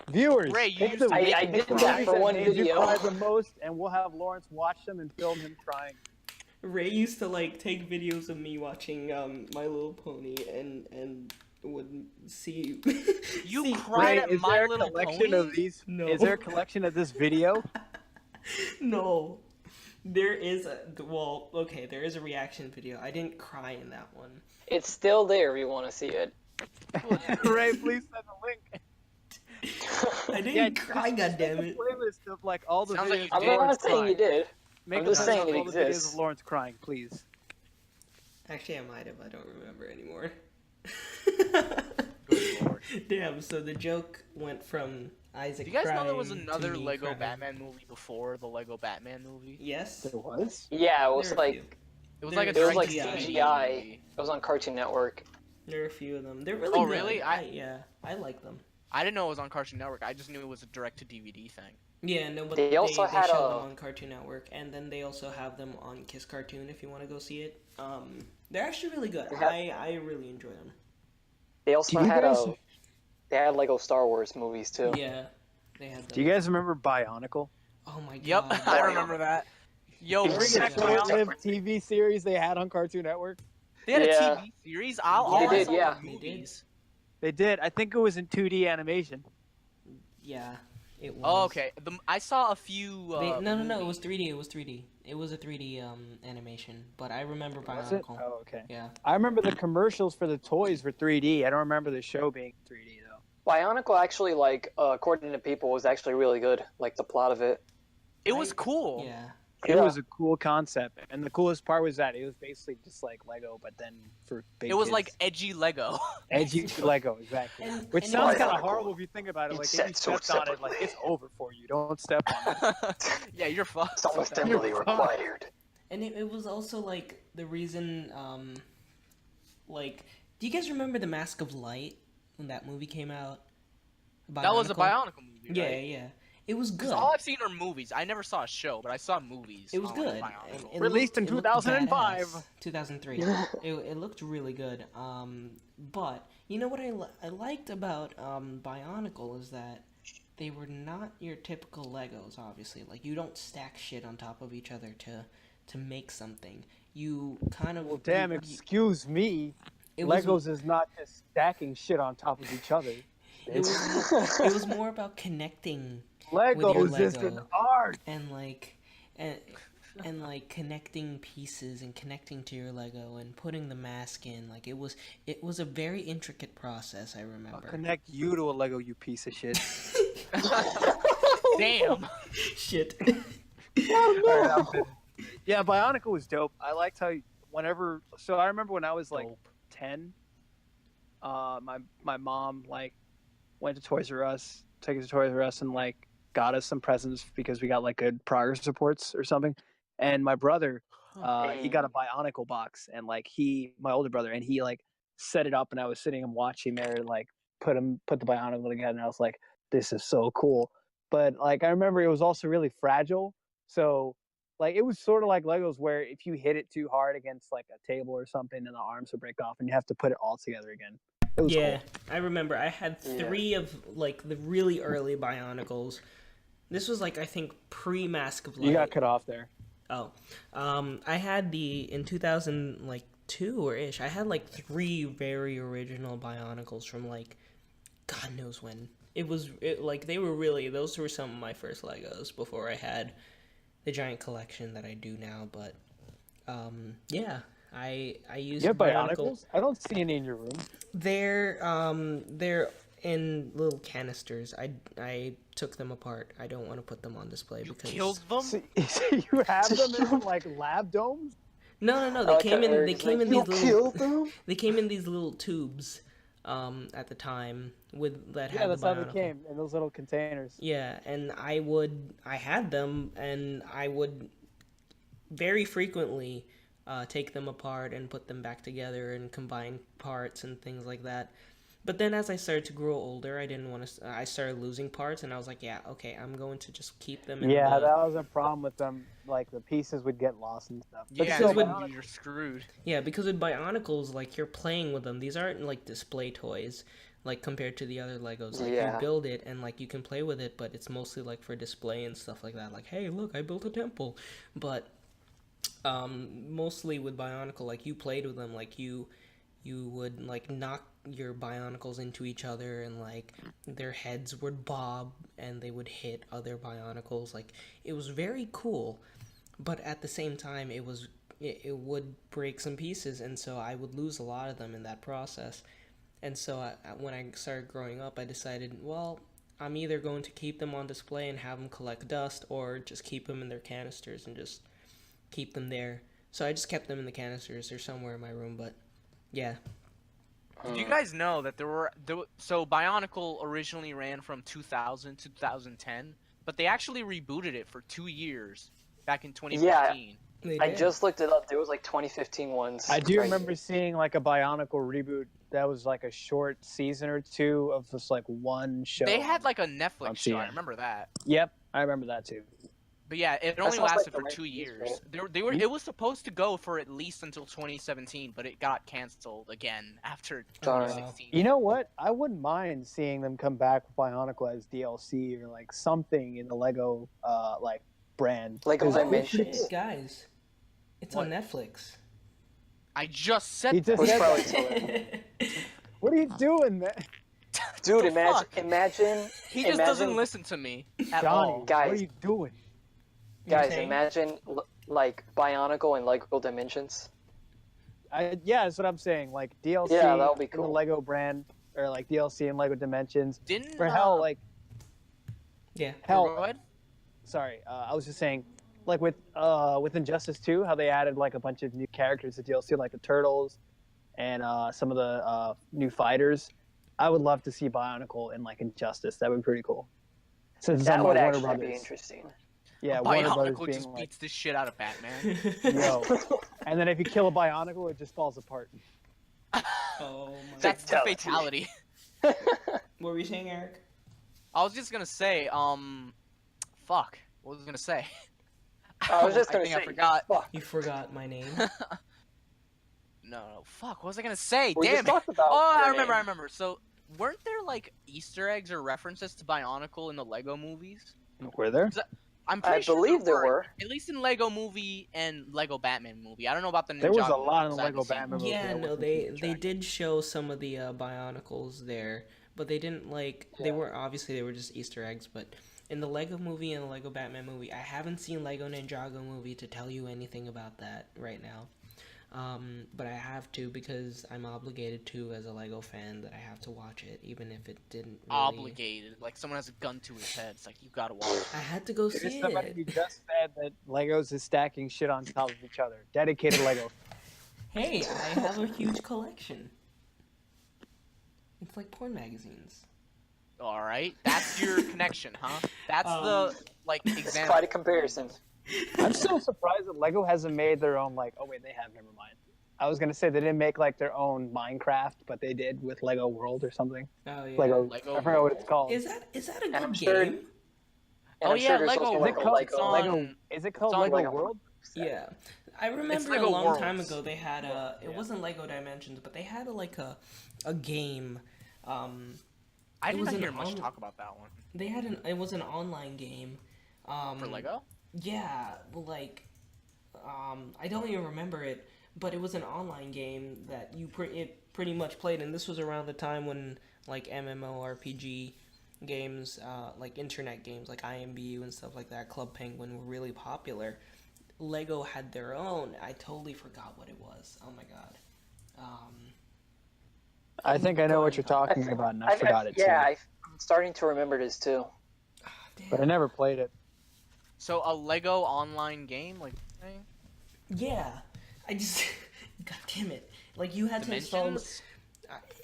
Viewers, Ray, you pick used the to I, make I him did cry. that for that one made you video. cry the most, and we'll have Lawrence watch them and film him crying. Ray used to like take videos of me watching My Little Pony and would see You see- cried Ray, at is My there a Little collection Pony? of these? No. Is there a collection of this video? No. There is there is a reaction video. I didn't cry in that one. It's still there if you want to see it. Ray, please send a link. I didn't cry, goddammit. Playlist of like all the Sounds like videos. you of I'm did. Lawrence not saying crying. you did. Make I'm a just list saying of it all the videos exists. of Lawrence crying, please. Actually, I might have. I don't remember anymore. Good lord. Damn. So the joke went from Isaac. Do you guys know there crying was to another me Lego crying. Batman movie before the Lego Batman movie? Yes. There was? Yeah, it was There are a like few. It was There like a was it was like CGI. CGI. movie. It was on Cartoon Network. There are a few of them. They're really Oh, good. really? I like them. I didn't know it was on Cartoon Network. I just knew it was a direct-to-DVD thing. Yeah, no, but They also they had show a- them on Cartoon Network, and then they also have them on Kiss Cartoon if you want to go see it. They're actually really good. They have- I really enjoy them. They also Do you had guys- they had Lego Star Wars movies too. Yeah, they had them. Do you guys remember Bionicle? Oh my god. Yep, I remember that. Yo, Remember Remember that that Yeah. short-lived TV series they had on Cartoon Network? they had a Yeah. TV series. All They I did, saw yeah. were They did. movies. They did. I think it was in 2D animation. Yeah, it was. Oh, okay. I saw a few. No, it was movies. 3D. It was 3D. It was a 3D animation, but I remember Was it? Bionicle. Oh, okay. Yeah. I remember the commercials for the toys were 3D. I don't remember the show being 3D though. Bionicle actually, like, according to people, was actually really good. Like the plot of it. It was cool. Yeah. It Yeah. was a cool concept, and the coolest part was that it was basically just like Lego, but then for big It was kids. like edgy Lego. edgy Lego, exactly. Which and sounds it kind was- of horrible if you think about it. Like It's if you set so stepped on it, like separately. it's over for you. Don't step on it. Yeah, you're fucked. Some assembly You're required. And it was also like the reason, like, do you guys remember The Mask of Light when that movie came out? That was a Bionicle movie. Yeah, Right? yeah. It was 'Cause good. all I've seen are movies. I never saw a show, but I saw movies. It was on good. Bionicle. And it Released in it looked 2005. badass. 2003. It looked really good. But you know what I liked about Bionicle is that they were not your typical Legos. Obviously, like you don't stack shit on top of each other to make something. You kind of Well, damn, excuse me. it was- Legos is not just stacking shit on top of each other. It was more about connecting Legos is Lego. an art. and like connecting pieces and connecting to your Lego and putting the mask in. Like it was a very intricate process. I I'll remember. connect you to a Lego, you piece of shit. Damn. Shit. Alright, I'm finished. Yeah, Bionicle was dope. I liked how so I remember when I was like 10, my mom like went to Toys R Us, took us to Toys R Us and like got us some presents because we got like good progress reports or something. And my brother, he got a Bionicle box and like my older brother, and he like set it up and I was sitting and watching there like put the Bionicle together and I was like, this is so cool. But like I remember it was also really fragile. So like it was sort of like Legos where if you hit it too hard against like a table or something, then the arms would break off and you have to put it all together again. It was Yeah, cool. I remember. I had 3 of like the really early Bionicles. This was like I think pre-Mask of Light. You got cut off there. Oh, I had in 2002 or ish. I had like 3 very original Bionicles from like God knows when. Those were some of my first Legos before I had the giant collection that I do now. But yeah, I used You have Bionicle. Bionicles? I don't see any in your room. They're in little canisters. I took them apart. I don't want to put them on display because Killed them? So you have them in like lab domes? No. They like came how in. They Eric's came like, in "You these killed little. them?" They came in these little tubes. At the time that Yeah, had that's the how Bionicle. they came in those little containers. Yeah, and I had them, and I would very frequently take them apart and put them back together and combine parts and things like that. But then as I started to grow older, I didn't want to. I started losing parts, and I was like, yeah, okay, I'm going to just keep them in Yeah, the. that was a problem with them. Like the pieces would get lost and stuff. But Yeah, Because still, with- you're screwed. Yeah, because with Bionicles, like you're playing with them. These aren't like display toys, like compared to the other Legos. Like Yeah. you build it and like you can play with it, but it's mostly like for display and stuff like that. Like, hey, look, I built a temple. But mostly with Bionicle, like you played with them, like you would like knock your Bionicles into each other, and like their heads would bob and they would hit other Bionicles. Like it was very cool, but at the same time, it would break some pieces, and so I would lose a lot of them in that process. And so when I started growing up, I decided, well, I'm either going to keep them on display and have them collect dust, or just keep them in their canisters and just keep them there. So I just kept them in the canisters. They're somewhere in my room, but yeah. Did you guys know that so Bionicle originally ran from 2000 to 2010, but they actually rebooted it for 2 years back in 2015. I just looked it up. There was like 2015 ones. I do right remember seeing like a Bionicle reboot that was like a short season or two of just like one show. They had like a Netflix on show. I TN. remember that. Yep, I remember that too. But yeah, it That only sounds like lasted the for right 2 piece, years. right? It was supposed to go for at least until 2017, but it got canceled again after Darn. 2016. You know what? I wouldn't mind seeing them come back with Bionicle as DLC or like something in the Lego like brand. Lego 'Cause Dimensions. Shit, guys. It's on Netflix. I just said He that. just Which said probably that. What are you doing, man? Dude, The imagine, fuck? imagine, He just imagine, doesn't listen to me at Johnny, all. Guys. what are you doing? guys, saying? imagine like Bionicle and Lego Dimensions. Yeah, that's what I'm saying. Like DLC Yeah, that would be in the cool. Lego brand, or like DLC and Lego Dimensions. Didn't For hell, like Yeah. Go hell. ahead. Sorry, I was just saying, like with Injustice 2, how they added like a bunch of new characters to DLC, like the Turtles, and some of the new fighters. I would love to see Bionicle in like Injustice. That would be pretty cool. Since it's That on would Warner actually Brothers. be interesting. Yeah, Warner Brothers Bionicle being just like, beats the shit out of Batman. yo. And then if you kill a Bionicle, it just falls apart. Oh my. That's the Fatality. fatality. What were you saying, Eric? I was just gonna say, fuck. What was I gonna say? I was just I gonna think say, I forgot. fuck. You forgot my name. No, fuck. What was I gonna say? We Damn just it. talked about Oh, I your name. remember. So, weren't there like Easter eggs or references to Bionicle in the Lego movies? Were there? I'm pretty I sure believe there were. At least in Lego movie and Lego Batman movie. I don't know about the Ninjago There was a lot in movies, the I haven't Lego seen Batman them. movie. Yeah, I no, wasn't they keeping they track. did show some of the Bionicles there, but they didn't like. They Yeah. weren't obviously they were just Easter eggs. But in the Lego movie and the Lego Batman movie, I haven't seen Lego Ninjago movie to tell you anything about that right now. But I have to because I'm obligated to as a Lego fan that I have to watch it, even if it didn't. Really... Obligated. Like someone has a gun to his head. It's like, you gotta watch it. I had to go There's see somebody it. who just said that Legos is stacking shit on top of each other. Dedicated Lego. Hey, I have a huge collection. It's like porn magazines. Alright? That's your connection, huh? That's the, like, It's example. quite a comparison. I'm still surprised that Lego hasn't made their own like. Oh wait, they have. Never mind. I was gonna say they didn't make like their own Minecraft, but they did with Lego World or something. Oh yeah. Lego. Lego I forgot what it's called. Is that a And good I'm sure- game? And Oh, I'm yeah, sure there's Lego also Is it like a called Lego. Lego? Is it called on Lego Lego. World? Yeah, I remember a Lego long Worlds. time ago they had a. It Yeah. wasn't Lego Dimensions, but they had a game. I It did was not an hear much on- talk about that one. They had an. It was an online game. For Lego? Yeah, like, I don't even remember it, but it was an online game that it pretty much played, and this was around the time when like MMORPG games, like internet games like IMBU and stuff like that, Club Penguin were really popular. Lego had their own. I totally forgot what it was. Oh my god. I think I know what you're talking about, and I forgot it too. Yeah, I'm starting to remember this too. Damn. But I never played it. So, a Lego online game? Like, thing? Yeah, I just. God damn it! Like you had to install. Dimensions?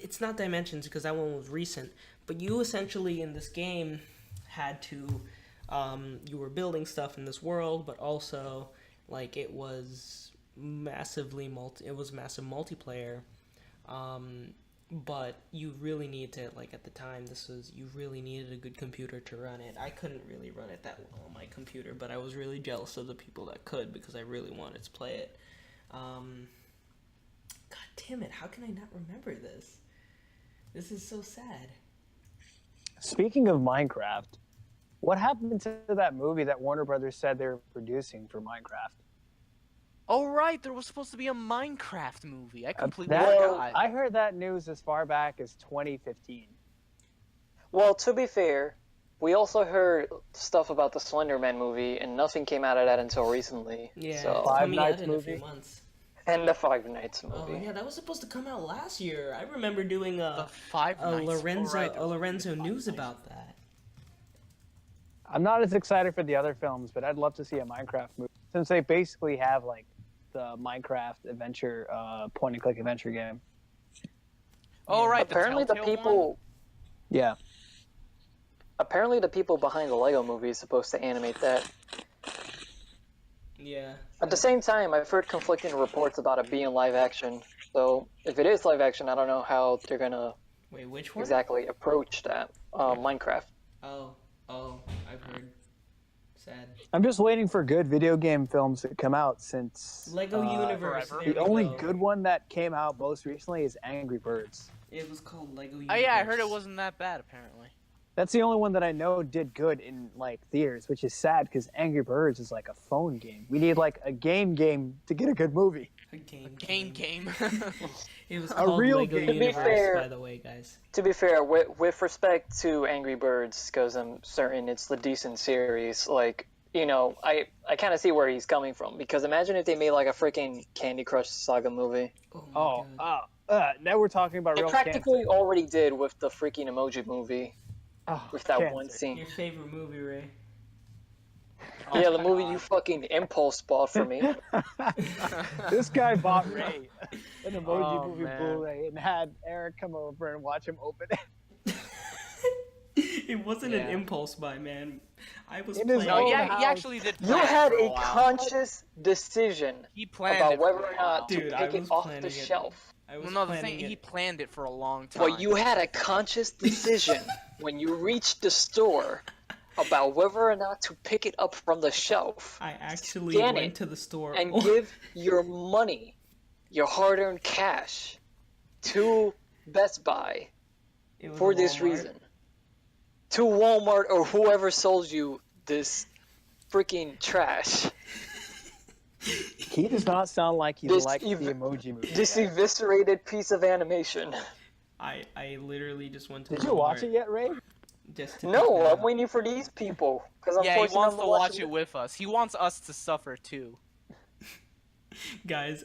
It's not Dimensions because that one was recent, but you essentially in this game had to. You were building stuff in this world, but also like it was massive multiplayer, but you really need to, like, at the time, you really needed a good computer to run it. I couldn't really run it that well on my computer, but I was really jealous of the people that could, because I really wanted to play it. God damn it, how can I not remember this? This is so sad. Speaking of Minecraft, what happened to that movie that Warner Brothers said they were producing for Minecraft? Oh, right, there was supposed to be a Minecraft movie. I completely That- forgot. I heard that news as far back as 2015. Well, to be fair, we also heard stuff about the Slender Man movie, and nothing came out of that until recently. Yeah, So, it's Five coming Nights out in a movie? few months. and the Five Nights Oh movie. yeah, that was supposed to come out last year. I remember doing The a Five Nights. Lorenzo Oh, right, there was Lorenzo Five news Nights. about that. I'm not as excited for the other films, but I'd love to see a Minecraft movie since they basically have like the Minecraft adventure, point-and-click adventure game. Oh, right, Apparently, the Telltale people. one? Yeah. Apparently, the people behind the Lego movie is supposed to animate that. Yeah. At the same time, I've heard conflicting reports about it being live action. So, if it is live action, I don't know how they're gonna Wait, which one? exactly approach that. Minecraft. Oh, I've heard. Sad. I'm just waiting for good video game films to come out since Lego Universe. Forever. There the we only go. good one that came out most recently is Angry Birds. It was called Lego Universe. Oh, yeah, I heard it wasn't that bad, apparently. That's the only one that I know did good in like theaters, which is sad because Angry Birds is like a phone game. We need like a game to get a good movie. A game. Game. It was A called real Lego game. To be Universe, fair- by the way, guys. To be fair, with respect to Angry Birds, because I'm certain it's the decent series, like, you know, I kind of see where he's coming from. Because imagine if they made like a freaking Candy Crush Saga movie. Oh my god. Now we're talking about They real practically already did with the freaking Emoji movie, with that one cancer. scene. Your favorite movie, Ray? Yeah, the movie you fucking impulse bought for me. This guy bought Ray an Emoji Oh, Movie man. Blu-ray and had Eric come over and watch him open it. It wasn't Yeah. an impulse buy, man. I was It is playing. No, Oh, yeah, house. he actually did. You plan it had for a while. conscious decision He planned about it for whether a or not while. to Dude, I pick it was off planning the it. shelf. I was Well, no, the planning thing, it. he planned it for a long time. But you had a conscious decision when you reached the store about whether or not to pick it up from the shelf I actually Scan went it to the store. and give your money, your hard-earned cash, to Best Buy It was for this Walmart. reason. To Walmart or whoever sold you this freaking trash. He does not sound like he This likes the ev- Emoji Movie. This eviscerated piece of animation. I literally just went to Did Walmart you watch it yet, Ray? just to pick No, that I'm up. waiting for these people. Because I'm Yeah, he forcing wants them to to watch it with us. He wants us to suffer too. Guys,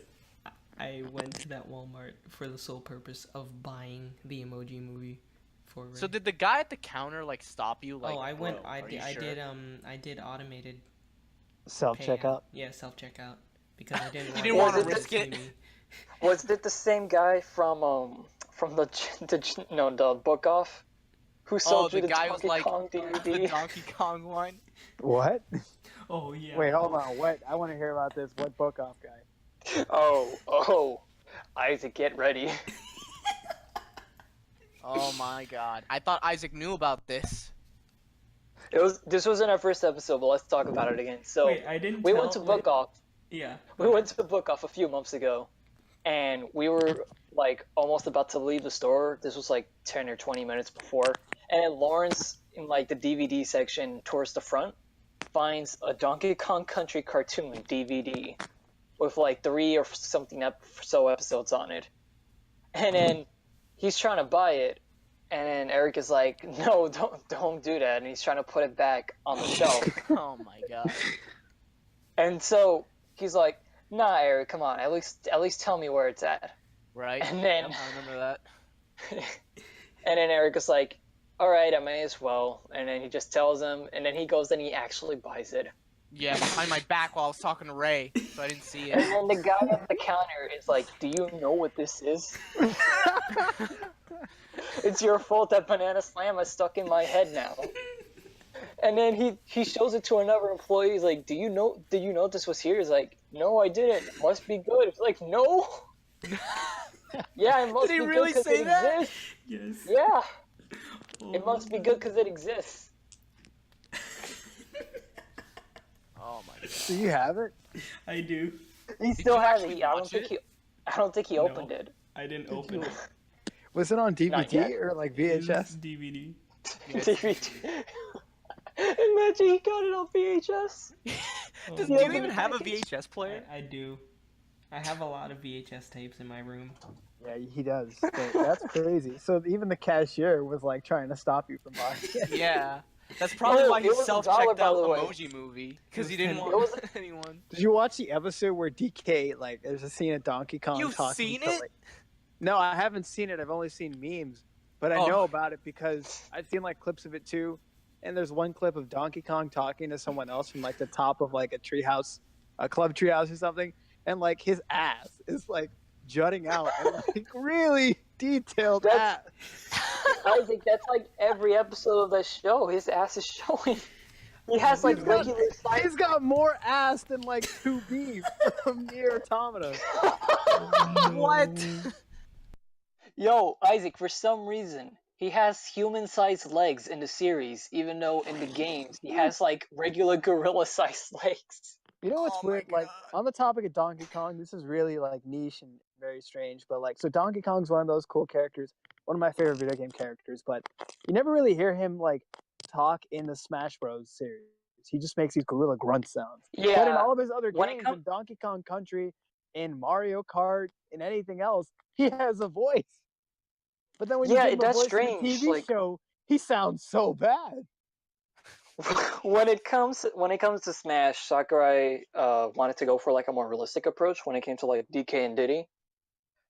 I went to that Walmart for the sole purpose of buying the Emoji Movie for Ray. So did the guy at the counter like stop you? Like, oh, I went. "Bro, I are did. you I sure?" did. I did automated Self-checkout. payout. Yeah, self checkout because I didn't. You want didn't them wanna to risk it. see me. Was it the same guy from the book off? Who Oh, sold you the the guy was Donkey like Kong the DVD? Donkey Kong one. What? Oh yeah. Wait, hold on. What? I want to hear about this. What book off guy? Oh, Isaac, get ready. Oh my god! I thought Isaac knew about this. This was in our first episode, but let's talk about it again. So Wait, I didn't. we tell, went to book off. Yeah. We went to book off a few months ago, and we were like almost about to leave the store. This was like 10 or 20 minutes before, and then Lawrence in like the DVD section towards the front finds a Donkey Kong Country cartoon DVD with like 3 or something so episodes on it, and then he's trying to buy it, and then Eric is like, "No, don't do that," and he's trying to put it back on the shelf. Oh my god! And so he's like, "Nah, Eric, come on. At least tell me where it's at." Right? And then- Yep, I remember that. And then Eric is like, "All right, I may as well." And then he just tells him, and then he goes and he actually buys it. Yeah, behind my back while I was talking to Ray, so I didn't see And it. then the guy at the counter is like, "Do you know what this is? It's your fault that Banana Slam is stuck in my head now." And then he shows it to another employee. He's like, "Did you know this was here?" He's like, "No, I didn't. Must be good." It's like, "No." Yeah, it must Did he be really good because say it that? exists. Yes. Yeah, Oh it must my be good God. because it exists. Oh my god. Do you have it? I do. He Did still you has actually it. watch it? I don't think he No. opened it. I didn't Did open you- it. Was it on Not yet. DVD or like It is VHS? DVD. Yeah, it's DVD. Imagine he got it on VHS. Oh Do my you the even have a package. VHS player? I do. I have a lot of VHS tapes in my room. Yeah, he does. But that's crazy. So even the cashier was like trying to stop you from buying it. Yeah. That's probably Oh, why it he was $1, self-checked by out the way. Emoji Movie because was he didn't 10 want It was- anyone. Did you watch the episode where DK like there's a scene of Donkey Kong You've talking seen to it? like No, I haven't seen it. I've only seen memes. But I Oh. know about it because I've seen like clips of it too. And there's one clip of Donkey Kong talking to someone else from like the top of like a treehouse, a club treehouse or something, and like his ass is like jutting out and like really detailed ass. That's- Isaac, that's like every episode of that show. His ass is showing. He has like He's got- regular size. He's got more ass than like 2B from Nier Automata. What? Yo, Isaac, for some reason, he has human-sized legs in the series, even though in the games he has like regular gorilla-sized legs. You know what's Oh my weird? Like God. on the topic of Donkey Kong, this is really like niche and very strange. But like, so Donkey Kong's one of those cool characters, one of my favorite video game characters. But you never really hear him like talk in the Smash Bros. Series. He just makes these gorilla grunt sounds. Yeah. But in all of his other when it games, com- in Donkey Kong Country, in Mario Kart, in anything else, he has a voice. But then when you Yeah, give him a that's voice strange, in the TV like- show, he sounds so bad. when it comes to Smash, Sakurai wanted to go for like a more realistic approach when it came to like DK and Diddy.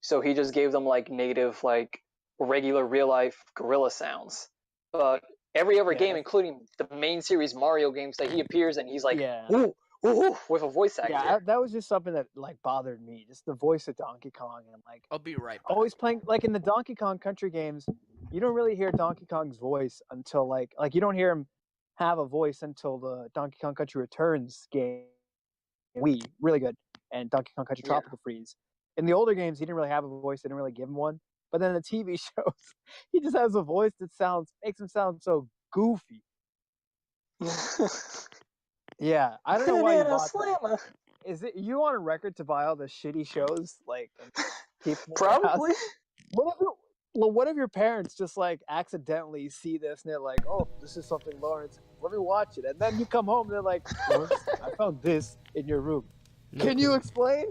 So he just gave them like native, like regular real life gorilla sounds. But every other Yeah, game, that's- including the main series Mario games, that he appears and he's like, Yeah. ooh, ooh, ooh, with a voice actor. Yeah, that was just something that like bothered me. Just the voice of Donkey Kong and like I'll be right back. always playing like in the Donkey Kong Country games, you don't really hear Donkey Kong's voice until like you don't hear him have a voice until the Donkey Kong Country Returns game. Wii, really good, and Donkey Kong Country Yeah. Tropical Freeze. In the older games, he didn't really have a voice. They didn't really give him one. But then in the TV shows, he just has a voice that makes him sound so goofy. Yeah, I don't know why you Banana bought that. Slammer. Is it you on a record to buy all the shitty shows like and keep them in your house? Probably. What if your parents just like accidentally see this and they're like, "Oh, this is something Lawrence. Let me watch it," and then you come home and they're like, "Lawrence, I found this in your room. No Can you clue. explain?"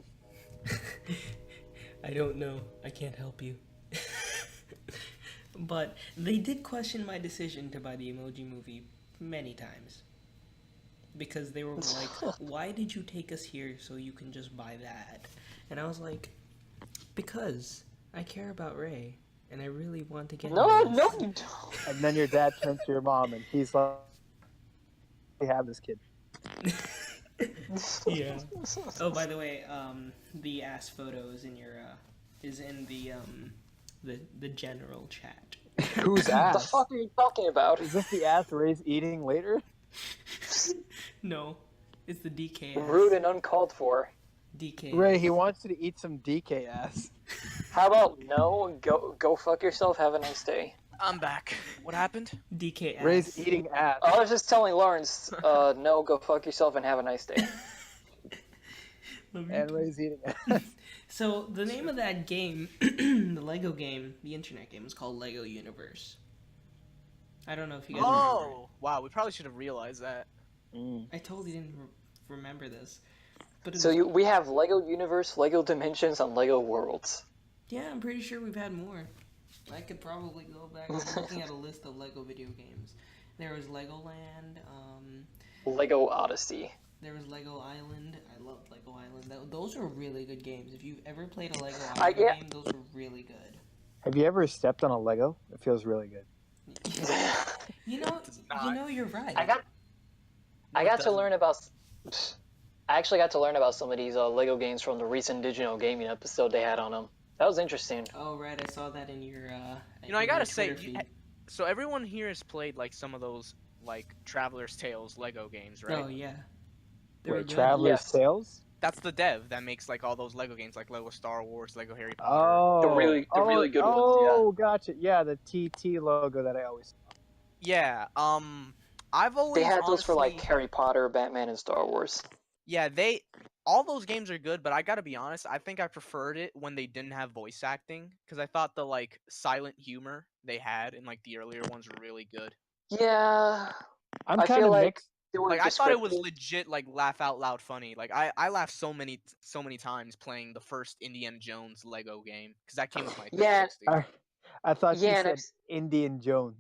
I don't know. I can't help you. But they did question my decision to buy the Emoji Movie many times. Because they were like, why did you take us here so you can just buy that? And I was like, because I care about Ray. And I really want to get No, him no, this." you don't. And then your dad turns to your mom and he's like, "We have this kid." Yeah. Oh, by the way, the ass photo is in your is in the general chat. Whose What the ass? fuck are you talking about? Is this the ass Ray's eating later? No, it's the DK ass. Rude and uncalled for. DK. Ray, ass. he wants you to eat some DK ass. How about no? Go fuck yourself. Have a nice day. I'm back. What happened? DK ass. Ray's eating ass. I was just telling Lawrence, no, go fuck yourself and have a nice day. Love you And too. Ray's eating ass. So the name of that game, the Lego game, the internet game, is called Lego Universe. I don't know if you guys remember. Oh, wow. We probably should have realized that. I totally didn't remember this. But it So was- we have Lego Universe, Lego Dimensions, and Lego Worlds. Yeah, I'm pretty sure we've had more. I could probably go back. I'm looking at a list of Lego video games. There was Legoland. Lego Odyssey. There was Lego Island. I loved Lego Island. Those are really good games. If you've ever played a Lego Island yeah. game, those are really good. Have you ever stepped on a Lego? It feels really good. You know, Does not. you're right. I got No, it to doesn't. learn about. I actually got to learn about some of these Lego games from the recent digital gaming episode they had on them. That was interesting. Oh right, I saw that in your. You know, I in gotta your say, Twitter feed. so everyone here has played like some of those like Traveler's Tales Lego games, right? Oh yeah. They were Wait, good. Traveler's Yes. Tales? That's the dev that makes like all those Lego games, like Lego Star Wars, Lego Harry Potter. Oh, The really good ones, yeah. Oh, gotcha. Yeah, the TT logo that I always. Yeah. I've always They had those for like honestly- Harry Potter, Batman, and Star Wars. Yeah, all those games are good, but I gotta be honest, I think I preferred it when they didn't have voice acting, because I thought the like silent humor they had in like the earlier ones were really good. Yeah, I'm I kind feel of like mixed. they were Like I thought it was descriptive. legit, like laugh out loud funny. Like I laughed so many times playing the first Indiana Jones Lego game, because that came with my Yeah, 360. I thought you yeah, and said Indian Jones.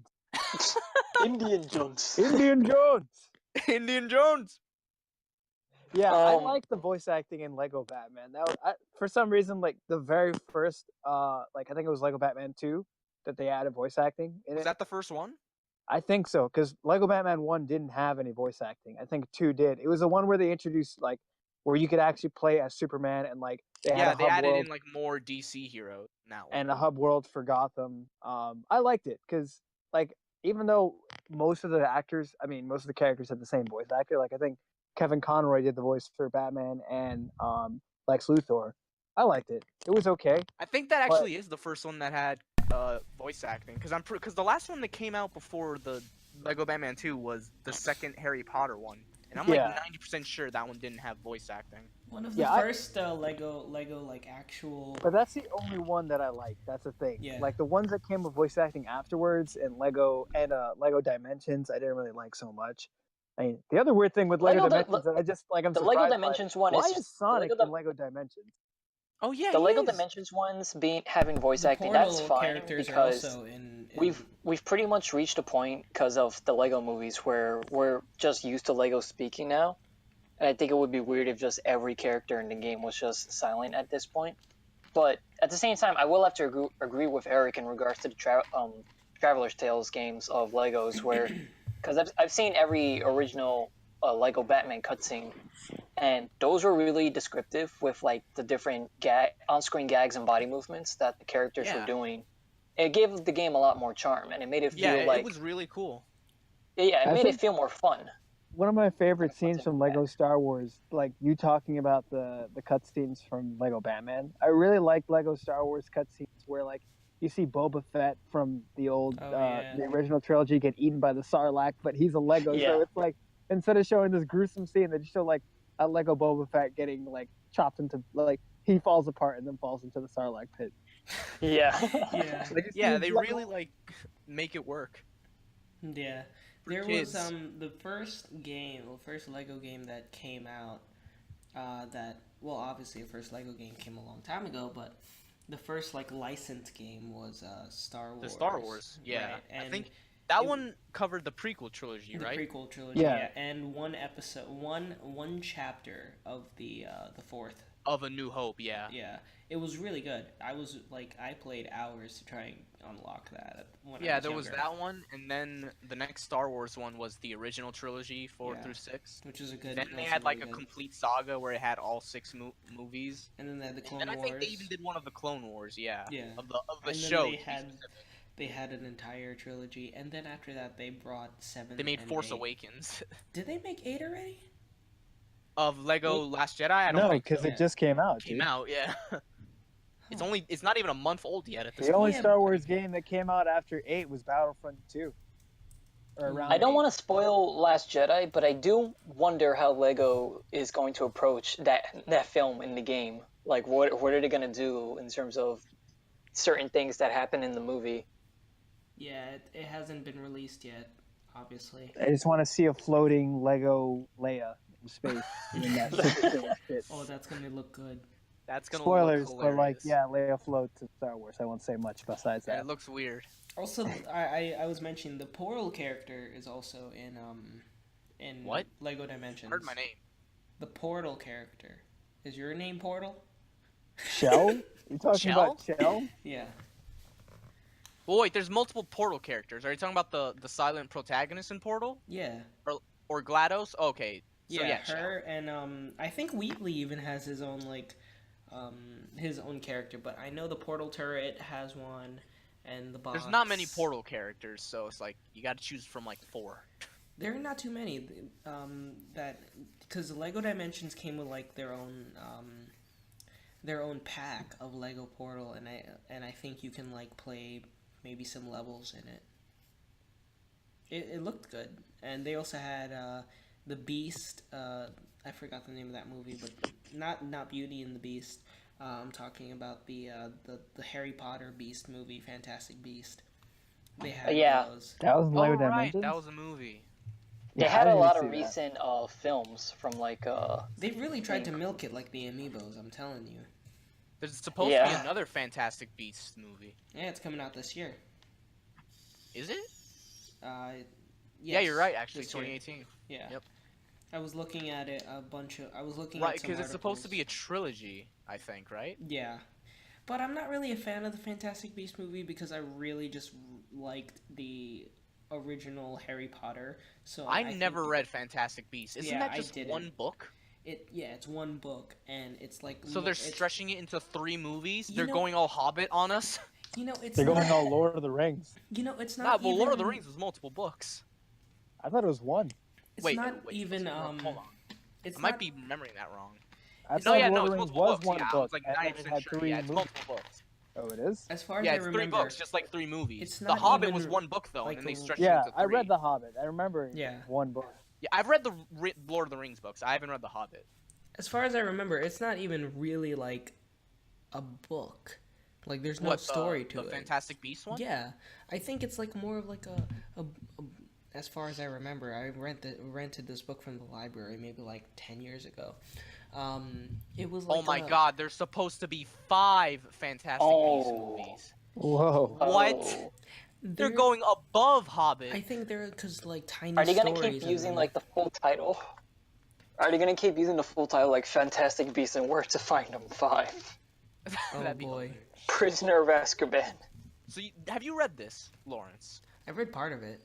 Indian Jones. Indian Jones. Indiana Jones. Yeah, I Um, like the voice acting in Lego Batman. For some reason, like the very first, like I think it was Lego Batman 2 that they added voice acting in Was it. that the first one? I think so, because Lego Batman 1 didn't have any voice acting. I think 2 did. It was the one where they introduced like where you could actually play as Superman and like they had Yeah, a they hub added world in like more DC heroes in that one. and a hub world for Gotham. I liked it because like even though most of the actors, I mean most of the characters had the same voice actor. Like I think Kevin Conroy did the voice for Batman and Lex Luthor. I liked it. It was okay. I think that actually is the first one that had voice acting, because the last one that came out before the Lego Batman 2 was the second Harry Potter one, and I'm like Yeah. 90% sure that one didn't have voice acting. One of the Yeah, first Lego like actual. But that's the only one that I like. That's the thing. Yeah. Like the ones that came with voice acting afterwards and Lego Dimensions, I didn't really like so much. I mean, the other weird thing with Lego Lego Di- Dimensions that I just like, I'm the surprised Lego by, Dimensions one why is is Sonic Lego in Lego Dimensions? Oh yeah, the he Lego is. Dimensions ones having voice The acting. Portal That's fine characters are because also in we've pretty much reached a point because of the Lego movies where we're just used to Lego speaking now, and I think it would be weird if just every character in the game was just silent at this point. But at the same time, I will have to agree with Eric in regards to the Traveler's Tales games of Legos, where because I've seen every original Lego Batman cutscene, and those were really descriptive with like the different on-screen gags and body movements that the characters were Yeah. doing. It gave the game a lot more charm, and it made it Yeah, feel like it was really cool. yeah, it I made think- it feel more fun. One of my favorite Like, what's scenes in from that? Lego Star Wars, like you talking about the cutscenes from Lego Batman. I really like Lego Star Wars cutscenes where like you see Boba Fett from the old Oh, yeah. the original trilogy get eaten by the Sarlacc, but he's a Lego, Yeah. so it's like instead of showing this gruesome scene, they just show like a Lego Boba Fett getting like chopped into like he falls apart and then falls into the Sarlacc pit. Yeah. Yeah. Like, you Yeah, see they Lego- really like make it work. Yeah. For There kids. was the first Lego game that came out. Obviously the first Lego game came a long time ago, but the first like licensed game was Star Wars. The Star Wars, yeah. Right, I and think that it- one covered the prequel trilogy, the right? prequel trilogy, Yeah. and one episode, one chapter of the fourth. Of A New Hope, yeah. Yeah, it was really good. I played hours to try and unlock that. When I Yeah, was there was younger, that one, and then the next Star Wars one was the original trilogy, 4 Yeah. through 6. which is a good. Then they also had like really a good. complete saga where it had all 6 movies. And then they had the Clone And I Wars. think they even did one of the Clone Wars, yeah. Yeah. Of the And then show. they to be had- specific. They had an entire trilogy, and then after that, they brought 7. They made and Force 8. Awakens. Did they make 8 already? Of Lego Last Jedi? I don't No, think because so. it just came out. Came dude. out, yeah. It's Huh. it's not even a month old yet at this The only point. Yeah, Star but- Wars game that came out after 8 was Battlefront 2. Or around I don't 8. want to spoil Last Jedi, but I do wonder how Lego is going to approach that film in the game. Like, what are they gonna do in terms of certain things that happen in the movie? Yeah, it hasn't been released yet, obviously. I just want to see a floating Lego Leia in space in that super cool outfit. Oh, that's gonna look good. That's gonna Spoilers, look but like, hilarious. yeah, Leia floats in Star Wars. I won't say much besides Yeah, that. it looks weird. Also, I was mentioning the Portal character is also in What? Lego Dimensions. Heard my name. The Portal character. Is your name Portal? Shell? You talking about Shell? Yeah. Well, wait, there's multiple Portal characters. Are you talking about the silent protagonist in Portal? Yeah. Or GLaDOS? Okay. So, Yeah, Shell. her and I think Wheatley even has his own his own character, but I know the Portal turret has one, and the box. There's not many Portal characters, so it's like you got to choose from like 4. There are not too many. That because Lego Dimensions came with like their own pack of Lego Portal, and I think you can like play maybe some levels in it. It looked good, and they also had the Beast. I forgot the name of that movie, but not Beauty and the Beast. I'm talking about the Harry Potter Beast movie, Fantastic Beast. They had those. That was Oh Lego right, Dimensions. that was a movie. They Yeah, had I a didn't lot see of that. recent films from like They really tried to milk it like the Amiibos. I'm telling you. There's supposed to be Yeah. another Fantastic Beasts movie. Yeah, it's coming out this year. Is it? Yes, Yeah, you're right. Actually, this year. 2018. Yeah. Yep. I was looking at it I was looking Right, at some because it's supposed to be a articles. trilogy, I think, right? Yeah. But I'm not really a fan of the Fantastic Beast movie because I really just liked the original Harry Potter. So I think never read Fantastic Beasts. Isn't Yeah, that I just didn't. one book? it's one book and it's like So they're it's, stretching it into 3 movies? You They're know- going all Hobbit on us? it's They're going not, all Lord of the Rings. it's Nah, not well, even, Lord of the Rings was multiple books. I thought it was one. It's Wait, not wait, even hold on. it's I might not, be remembering that wrong. I No, thought yeah, Lord no, of it's the Rings multiple was books. one Yeah, I book. was like and then 90% it had sure. 3 Yeah, it's movies. multiple books. Oh, it is? as far as Yeah, I it's remember 3 books, just like 3 movies. it's The not Hobbit even was one book, though, like and then they a- stretched it Yeah, into 3. I read The Hobbit. I remember it Yeah. was one book. Yeah, I've read the Lord of the Rings books. I haven't read The Hobbit. as far as I remember it's not even really like a book. Like there's no What, story to the it. Fantastic Beasts one? Yeah, I think it's like more of like a as far as I remember, I rented this book from the library maybe like 10 years ago. It was like Oh my god, there's supposed to be 5 Fantastic Beasts movies. Whoa. What? Oh. They're going above Hobbit. I think they're because like tiny Are they gonna stories. keep and using then- like the full title? Are they gonna keep using the full title like Fantastic Beasts and Where to Find Them 5? Oh That'd be boy, hilarious. Prisoner of Azkaban. So, have you read this, Lawrence? I read part of it.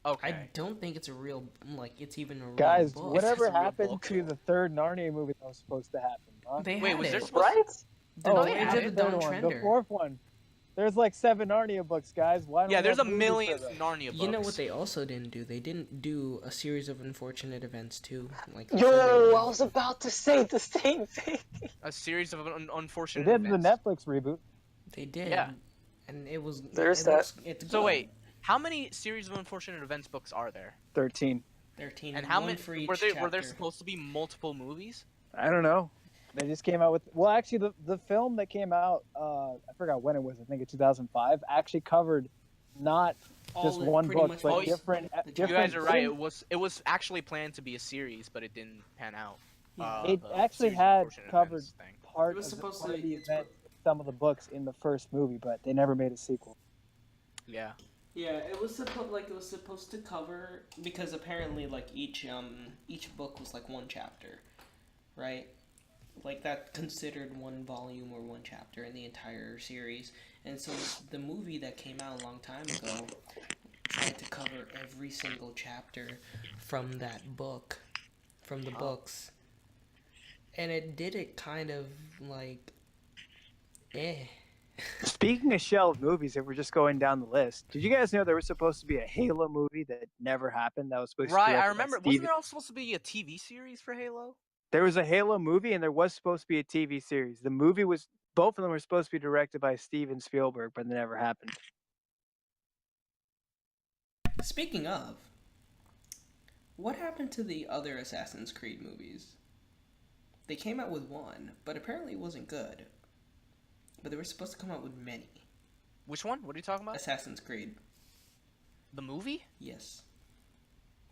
Okay. I don't think it's a real like it's even a real Guys, book. whatever It's a real happened book. to the third Narnia movie that was supposed to happen? Huh? They Wait, had was it. there supposed Right? The Oh, Voyage yeah, of the the Dawn third one, the Treader. 4th one. There's like 7 Narnia books, guys. Why don't Yeah, we there's a have movies for million them? Narnia books. You know what they also didn't do? They didn't do a series of unfortunate events too. Like Yo, I was about to say the same thing. A series of They unfortunate did the events. Netflix reboot. they did. Yeah. And it was. There's it that. looks- it's So good. wait, how many series of unfortunate events books are there? 13. 13. And how one many for each were there chapter. supposed to be multiple movies? I don't know. They just came out with. Well, actually, the film that came out, I forgot when it was. I think in 2005. Actually covered not just All one pretty book, much but most- different. the You different guys are right. things. It was actually planned to be a series, but it didn't pan out. Yeah. It The actually series of had unfortunate covered events thing. part It was of supposed part to- of the it's event, some of the books in the first movie, but they never made a sequel. Yeah. Yeah, it was supposed to cover because apparently like each book was like one chapter, right? Like that considered one volume or one chapter in the entire series. And so the movie that came out a long time ago tried to cover every single chapter from that book, from the books. And it did it kind of like Speaking of shelved movies, if we're just going down the list, did you guys know there was supposed to be a Halo movie that never happened? That was supposed to be Right, directed I by remember. Steven- Wasn't there also supposed to be a TV series for Halo? There was a Halo movie, and there was supposed to be a TV series. The movie was both of them were supposed to be directed by Steven Spielberg, but they never happened. Speaking of, what happened to the other Assassin's Creed movies? They came out with one, but apparently it wasn't good. But they were supposed to come out with many. Which one? What are you talking about? Assassin's Creed. The movie? Yes.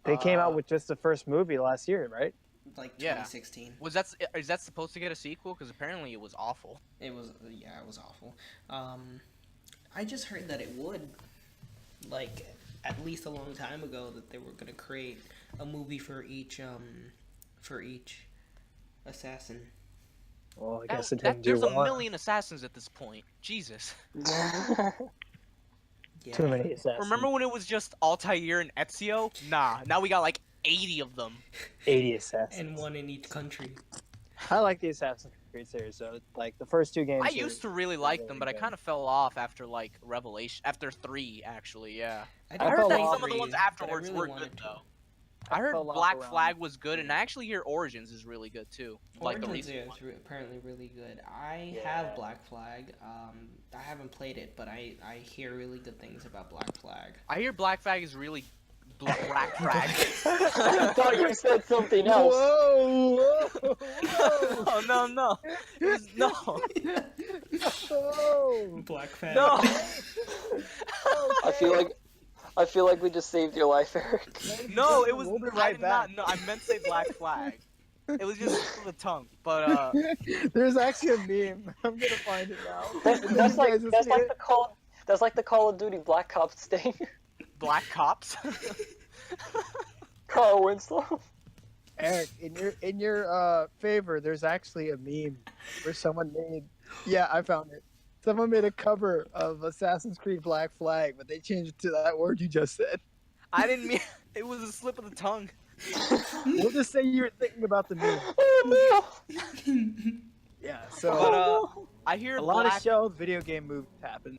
They came Uh, out with just the first movie last year, right? Like Yeah. 2016. Is that supposed to get a sequel? Because apparently it was awful. It was awful. I just heard that it would, like, at least a long time ago, that they were gonna create a movie for each assassin. Well, I guess it didn't do There's a well. million assassins at this point. Jesus. Yeah. Too many assassins. Remember when it was just Altair and Ezio? Nah, now we got like 80 of them. 80 assassins. And one in each country. I like the assassin. Creed series. So like the first two games. I used to really like them, but I kind of fell off after like Revelation, after 3 actually. Yeah, I heard fell that off some of the ones afterwards were good though. I heard fell off Black around Flag was good, and I actually hear Origins is really good too. Like the Origins recent is one. apparently really good. I have Black Flag. I haven't played it, but I hear really good things about Black Flag. I hear Black Flag is really Black Flag. I thought you said something else. Whoa! Whoa! Oh no no, it was, no. Whoa! Black Flag. No. I feel like we just saved your life, Eric. No, it was. We'll be I right did back. not. No, I meant to say Black Flag. It was just slip of the tongue, but There's actually a meme. I'm gonna find it now. That's like the Call of Duty Black Ops thing. Black Cops. Carl Winslow. Eric, in your favor, there's actually a meme where someone made. Yeah, I found it. Someone made a cover of Assassin's Creed Black Flag, but they changed it to that word you just said. I didn't mean. It was a slip of the tongue. We'll just say you were thinking about the meme. Oh no! Yeah, so But I hear a lot Black, of shelved video game movies happen.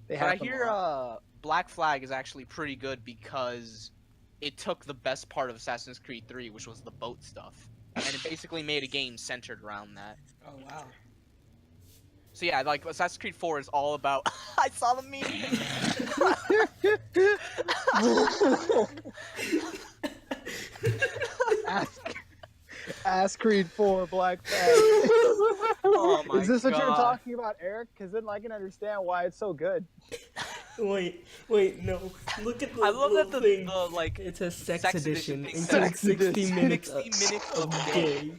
They but I happen a hear lot. Black Flag is actually pretty good because it took the best part of Assassin's Creed 3, which was the boat stuff, and it basically made a game centered around that. Oh wow. So yeah, like Assassin's Creed 4 is all about. I saw the meme. Ask Creed 4 Black Flag. Oh my Is this what you're God. talking about, Eric? Because then I can understand why it's so good. Wait, no. Look at the I love that thing. the like It's a sex edition edition. thing It's says 60 minutes 60 minutes of gay.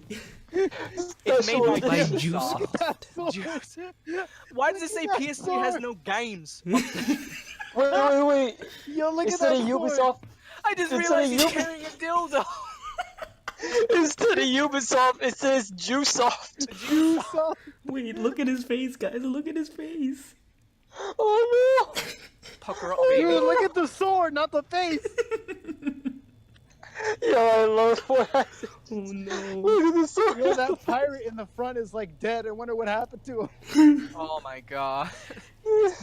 It's made by By Ubisoft. Juice. Why does it say PS3 has no games? Wait. Yo, look Instead at of that Ubisoft, I just It's realized he's like carrying a dildo. instead of Ubisoft, it says Juicesoft. Ubisoft. Wait, look at his face, guys. Look at his face. Oh no! Pucker up, Dude, baby. look at the sword, not the face. Yo, I love what I see. Oh no. Look at the sword. Yo, that pirate in the front is like dead. I wonder what happened to him. Oh my God.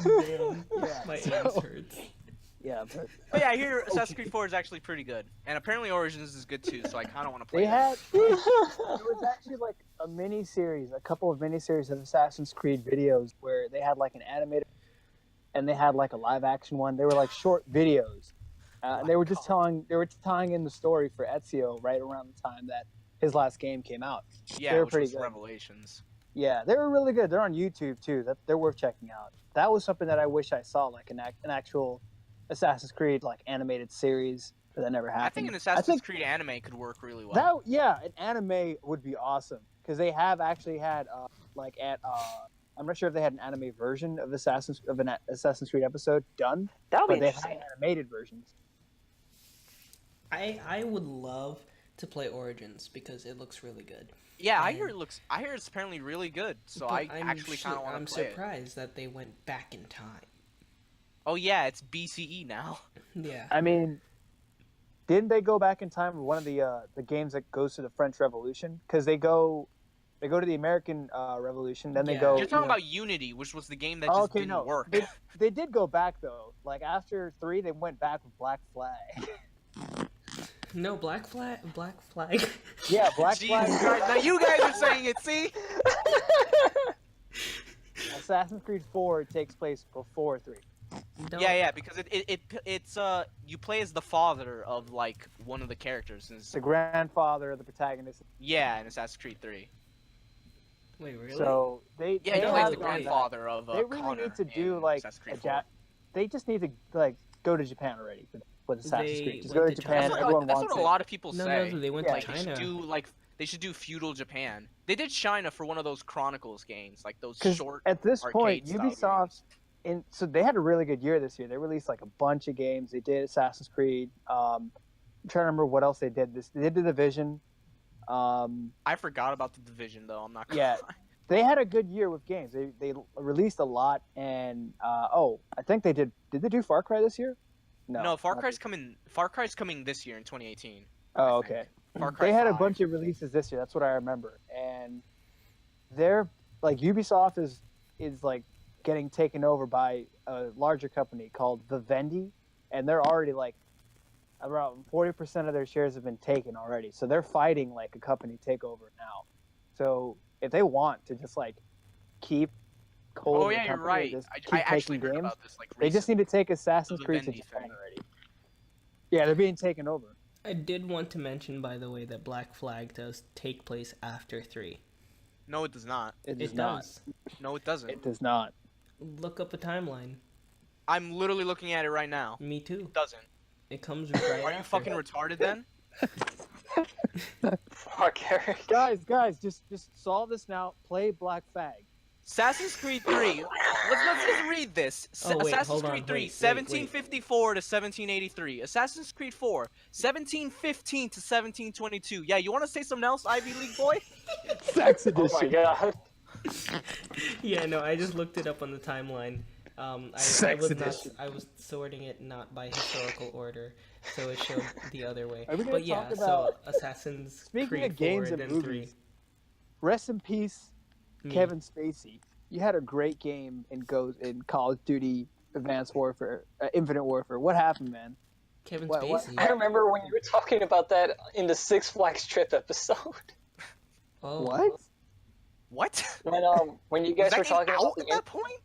Damn. Yeah, My so- ass hurts. Yeah, but But yeah, I hear Assassin's Creed 4 is actually pretty good, and apparently Origins is good too. So I kind of want to play. they it. had there was actually like a couple of mini-series of Assassin's Creed videos where they had like an animated and they had like a live action one. They were like short videos. And they were just tying in the story for Ezio right around the time that his last game came out. Yeah, they were which pretty was good. Revelations. Yeah, they were really good. They're on YouTube too. They're worth checking out. That was something that I wish I saw, like an actual Assassin's Creed like animated series, but that never happened. I think an Assassin's Creed anime could work really well. That an anime would be awesome because they have actually had I'm not sure if they had an anime version of an Assassin's Creed episode done, That would but be they interesting. had animated versions. I would love to play Origins because it looks really good. Yeah, I And- hear it's apparently really good. So But I actually kind of want I'm to play it. surprised that they went back in time. Oh yeah, it's BCE now. Yeah. I mean, didn't they go back in time with one of the games that goes to the French Revolution? Because they go to the American Revolution, then they Yeah. go. You're talking about Unity, which was the game that just didn't work. They did go back though. Like after 3, they went back with Black Flag. No, Black Flag. Yeah, Black Jesus Flag. Christ! Now you guys are saying it. See? Assassin's Creed 4 takes place before 3. Yeah, because it's you play as the father of like one of the characters. And The grandfather of the protagonist. yeah, in Assassin's Creed 3. Wait, really? So they Yeah, they he know plays have the done that. grandfather of They really Connor need to do in like Assassin's Creed a 4. they just need to like go to Japan already with Assassin's They Creed. Just went go to to Japan. China. Everyone That's wants what it. a lot of people No, say. they went Yeah. to They should China. do they should do feudal Japan. They did China for one of those Chronicles games, like those 'Cause short. at this point, arcade-style Ubisoft, so they had a really good year this year. They released like a bunch of games. They did Assassin's Creed. I'm trying to remember what else they did. They did The Division. I forgot about the Division though. I'm not. Gonna Yeah. lie. They had a good year with games. They released a lot, and I think they did. Did they do Far Cry this year? No, Far not Cry's this- coming. Far Cry's coming this year in 2018. Oh, I think. okay. Far Cry They had a 5. bunch of releases this year. That's what I remember. And they're like Ubisoft is like getting taken over by a larger company called Vivendi, and they're already like around 40% of their shares have been taken already. So they're fighting like a company takeover now. So if they want to just like keep hold Oh of the yeah, you're company right. and just I keep actually taking heard games, about this like they just need recently. to take Assassin's The Creed to Vivendi Japan thing. already. Yeah, they're being taken over. I did want to mention, by the way, that Black Flag does take place after 3. No, it does not. It does It not. does. No, it doesn't. It does not. Look up a timeline. I'm literally looking at it right now. Me too. It doesn't. It comes right Are you after. fucking retarded then? Fuck, Eric. Guys, just solve this now. Play Black Flag. Assassin's Creed 3. Let's just read this. Oh, wait, Assassin's hold on, Creed 3, wait. 1754 to 1783. Assassin's Creed 4, 1715 to 1722. Yeah, you want to say something else, Ivy League boy? Sex Oh my edition. god. Yeah, no, I just looked it up on the timeline. I Sex was not. edition. I was sorting it not by historical order, so it showed the other way. Are we gonna But yeah, talk about- so Assassin's Speaking Creed of games 4 and then movies, rest in peace, 3. Kevin Spacey. You had a great game in Call of Duty Advanced Warfare, Infinite Warfare. What happened, man? Kevin what- Spacey. I remember when you were talking about that in the Six Flags trip episode. Oh. What? What? When you Was guys that were game talking out about at that point?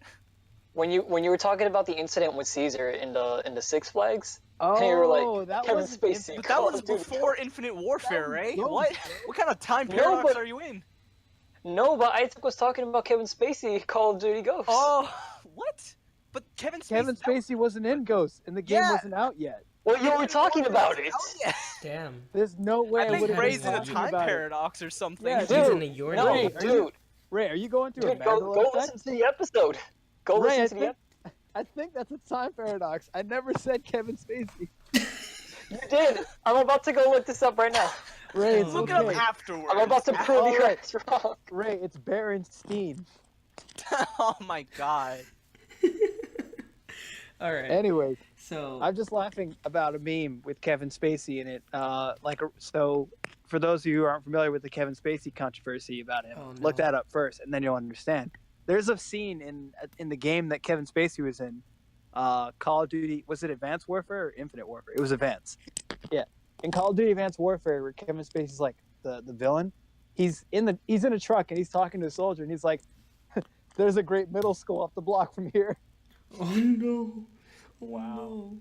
when you were talking about the incident with Caesar in the Six Flags. Oh, And you were like, that Kevin wasn't Spacey. But that Call was of Duty before Ghosts. Infinite Warfare, was right? Ghosts, What? bro. What kind of time No, paradox but- are you in? No, but Isaac was talking about Kevin Spacey, Call of Duty Ghosts. Oh, what? But Kevin Spacey. Kevin Spacey wasn't in Ghost, and the game Yeah. wasn't out yet. Well, you were talking about it. Oh, yeah. Damn. There's no way I I, think would have Ray's Ray's been in a talking time about it. paradox or something. Yeah, He's Dude, in a your no, name. dude. Ray, are you going through a Dude, go Mandela effect? listen to the episode. Go Ray, listen to the episode. I think that's a time paradox. I never said Kevin Spacey. You did. I'm about to go look this up right now. Ray, it's Look okay. it up afterwards. I'm about to prove you Alright. guys wrong. Ray, it's Berenstein. Oh my god. All right. Anyway, So I'm just laughing about a meme with Kevin Spacey in it. So for those of you who aren't familiar with the Kevin Spacey controversy about him, Oh, no. look that up first, and then you'll understand. There's a scene in the game that Kevin Spacey was in, Call of Duty. Was it Advanced Warfare or Infinite Warfare? It was Advanced. Yeah, in Call of Duty Advanced Warfare, where Kevin Spacey's like the villain. He's in a truck and he's talking to a soldier, and he's like, "There's a great middle school up the block from here." oh no. Oh, Wow. no.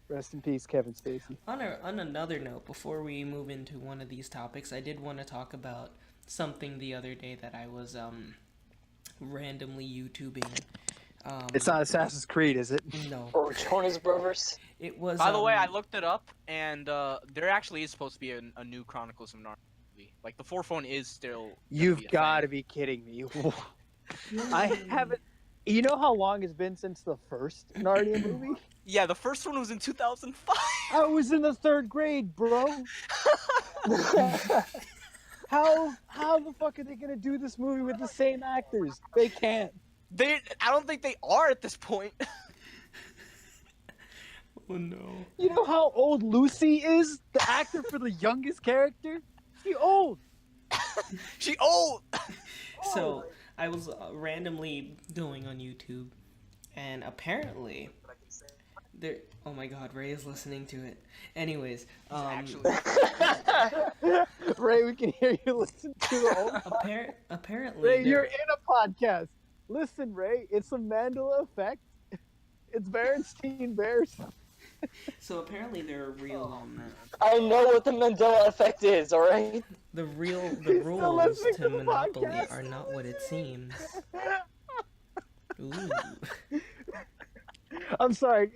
Rest in peace, Kevin Spacey. On another note, before we move into one of these topics, I did want to talk about something the other day that I was randomly YouTubing. It's not Assassin's Creed, is it? No, Or Jonas Brothers. it was. By the way, I looked it up, and there actually is supposed to be a new Chronicles of Narnia movie. Like, the fourth one is still. gonna You've be a got to thing. be kidding me. I haven't. You know how long it's been since the first Narnia movie? Yeah, the first one was in 2005. I was in the 3rd grade, bro. How the fuck are they gonna do this movie with the same actors? They can't. I don't think they are at this point. Oh no. You know how old Lucy is? The actor for the youngest character? She old. She old. So I was randomly going on YouTube, and apparently there. Oh my God, Ray is listening to it. Anyways, Actually, Ray, we can hear you listen to the old. apparently Ray, there- you're in a podcast. Listen, Ray, it's a Mandela effect. It's Berenstein Bears. So apparently there are real I know what the Mandela effect is, alright? the still rules listening to to the Monopoly podcast. are not what it seems. Ooh. I'm sorry.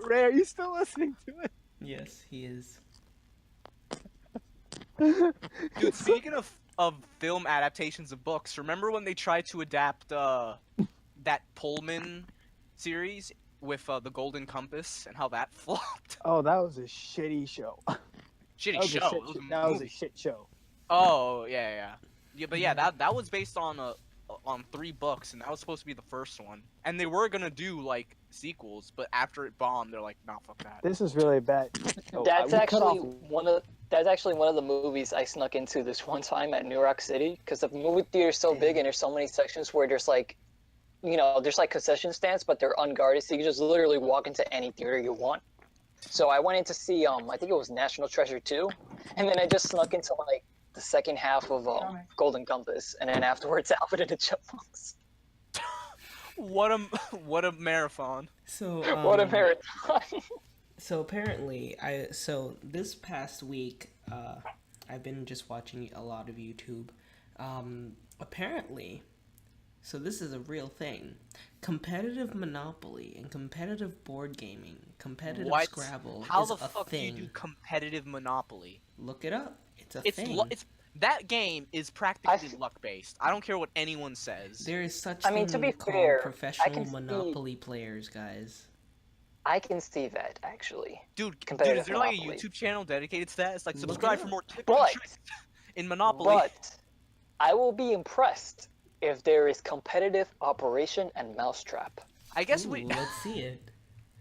Ray, are you still listening to it? Yes, he is. dude. Speaking of film adaptations of books, remember when they tried to adapt that Pullman series with the Golden Compass and how that flopped? Oh, that was a shitty show. Shitty That was show. a It shit, was a that was a movie. shit show. Oh yeah. But yeah, that was based on on $3, and that was supposed to be the first one. And they were gonna do like sequels, but after it bombed, they're like, nah, fuck that. This is really bad. Oh, That's we cut actually off- that's actually one of the movies I snuck into this one time at New York City, because the movie theater is so big and there's so many sections where there's like, there's like concession stands, but they're unguarded, so you can just literally walk into any theater you want. So I went in to see I think it was National Treasure 2, and then I just snuck into like the second half of Golden Compass, and then afterwards Alvin and the Chipmunks. What a marathon. So What a marathon! So apparently, this past week, I've been just watching a lot of YouTube. Apparently, so this is a real thing. Competitive Monopoly and competitive board gaming, competitive What? Scrabble How is the a fuck thing. do you do competitive Monopoly? Look it up. It's a It's thing. that game is practically luck based. I don't care what anyone says. There is such I mean, thing to be called fair, professional Monopoly players, guys. I can see that, actually. Dude, Competitive is there like a Monopoly. YouTube channel dedicated to that? It's like Look subscribe it for up. more tips But- and tricks in Monopoly. But I will be impressed if there is competitive Operation and Mousetrap. I guess Ooh, let's see it.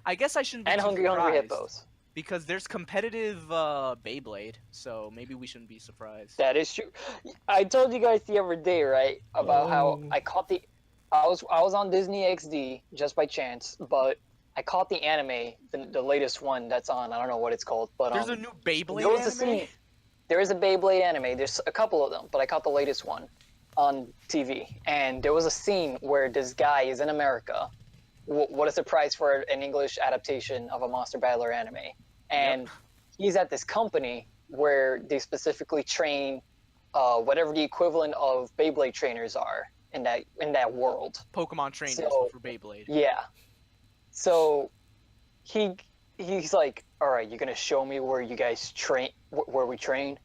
I guess I shouldn't be And too Hungry surprised, Hippos. because there's competitive Beyblade, so maybe we shouldn't be surprised. That is true. I told you guys the other day, right, about how Oh. I caught I was on Disney XD just by chance, but I caught the anime, the latest one that's on. I don't know what it's called, but There's a new Beyblade there was a anime? scene. There is a Beyblade anime. There's a couple of them, but I caught the latest one on TV. And there was a scene where this guy is in America. What a surprise for an English adaptation of a Monster Battler anime. And he's at this company where they specifically train whatever the equivalent of Beyblade trainers are in that world. Pokemon trainers So- for Beyblade. Yeah. So he's like, all right, you're gonna show me where you guys train, where we train,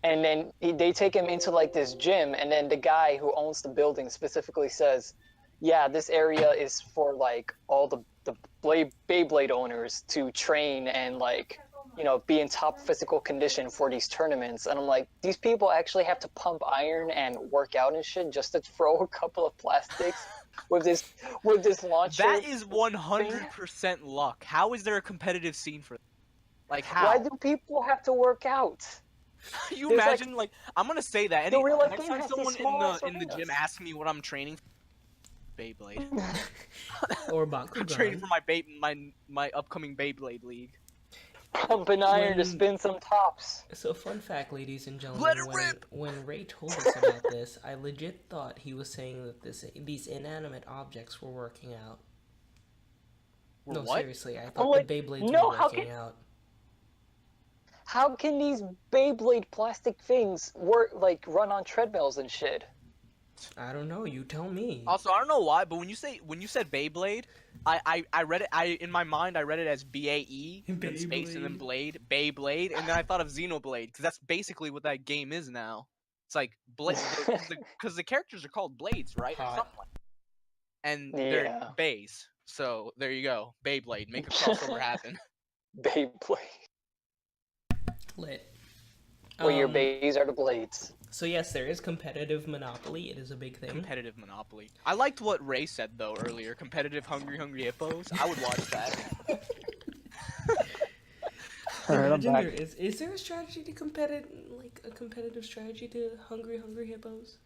and then they take him into like this gym, and then the guy who owns the building specifically says, yeah, this area is for like all the Beyblade owners to train and like, be in top physical condition for these tournaments. And I'm like, these people actually have to pump iron and work out and shit just to throw a couple of plastics with this launcher. That is 100% luck. How is there a competitive scene for that? Like, how? Why do people have to work out? you there's, like- imagine, like, I'm gonna say that. The real life Next game time has someone these small in the gym arenas. asks me what I'm training for, Beyblade. Or I'm Bakugan. training for my upcoming Beyblade league. Pumping iron to When- spin some tops. So fun fact, ladies and gentlemen, Let it rip! when Ray told us about this, I legit thought he was saying that these inanimate objects were working out. No, What? seriously, I thought like, the Beyblades no, were how working can- out. How can these Beyblade plastic things run on treadmills and shit? I don't know. You tell me. Also, I don't know why, but when you said Beyblade, I read it. In my mind, I read it as BAE, then space, and then blade, Beyblade, and then I thought of Xenoblade, because that's basically what that game is now. It's like blade, because the characters are called blades, right? Or Hot. something like that. And Yeah. they're bays. So there you go, Beyblade, make a crossover happen. Beyblade. Lit. Where your bays are the blades. So yes, there is competitive Monopoly. It is a big thing. Competitive Monopoly. I liked what Ray said though earlier. Competitive Hungry Hippos. I would watch that. Alright, I'm Imagine back. there is there a strategy to competitive strategy to Hungry Hippos?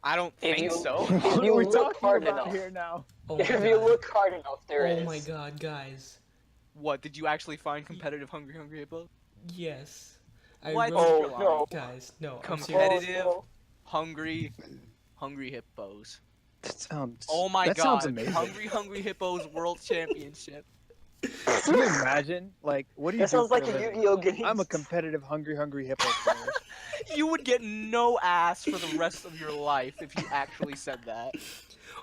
I don't If think you- so. If What you are we look talking hard about enough. here now? Oh my If you god. look hard enough, there is. Oh my god, guys. What, did you actually find competitive Hungry Hippos? Yes. What? Oh no. Guys, no. I'm serious. Competitive Oh, Hungry Hippos. That sounds. Oh my that god. sounds amazing. Hungry Hippos World Championship. Can you imagine? Like, what do you That do sounds for like a a living? Yu-Gi-Oh game. I'm a competitive hungry hippo player. You would get no ass for the rest of your life if you actually said that.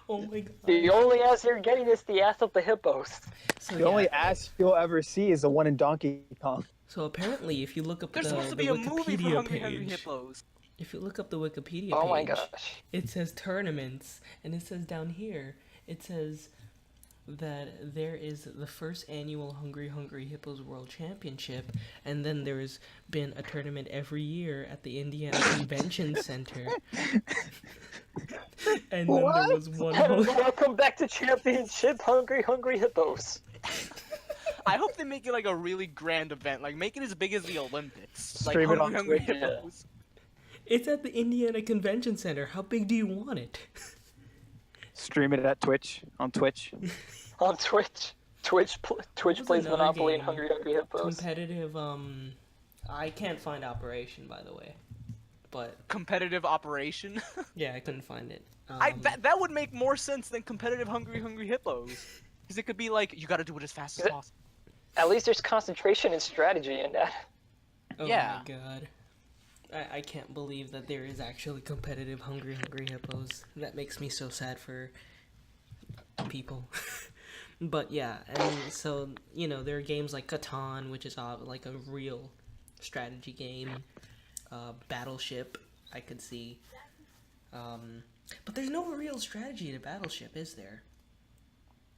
Oh my god. The only ass you're getting is the ass of the hippos. So, The only ass you'll ever see is the one in Donkey Kong. so apparently, if you look up There's the supposed to the be a movie for Wikipedia Hungry page, Hippos. if you look up the Wikipedia Oh my page, gosh. it says tournaments, and it says down here, it says that there is the first annual Hungry Hungry Hippos World Championship, and then there's been a tournament every year at the Indiana Convention Center. And then there was one. Welcome back to Championship Hungry Hungry Hippos. I hope they make it like a really grand event. Like, make it as big as the Olympics. Stream it on Hungry Twitch. Hippos. It's at the Indiana Convention Center. How big do you want it? Stream it at Twitch, on Twitch. On Twitch. Twitch plays another Monopoly and game? Hungry Hungry Hippos. Competitive, I can't find Operation, by the way. But, Competitive operation. yeah, I couldn't find it. That would make more sense than competitive Hungry Hungry Hippos. Because it could be like, you gotta do it as fast as possible. At least there's concentration and strategy in that. Oh Yeah. my god. I can't believe that there is actually competitive Hungry Hungry Hippos. That makes me so sad for people. But yeah, and so, you know, there are games like Catan, which is like a real strategy game. Battleship, I could see. But there's no real strategy to Battleship, is there?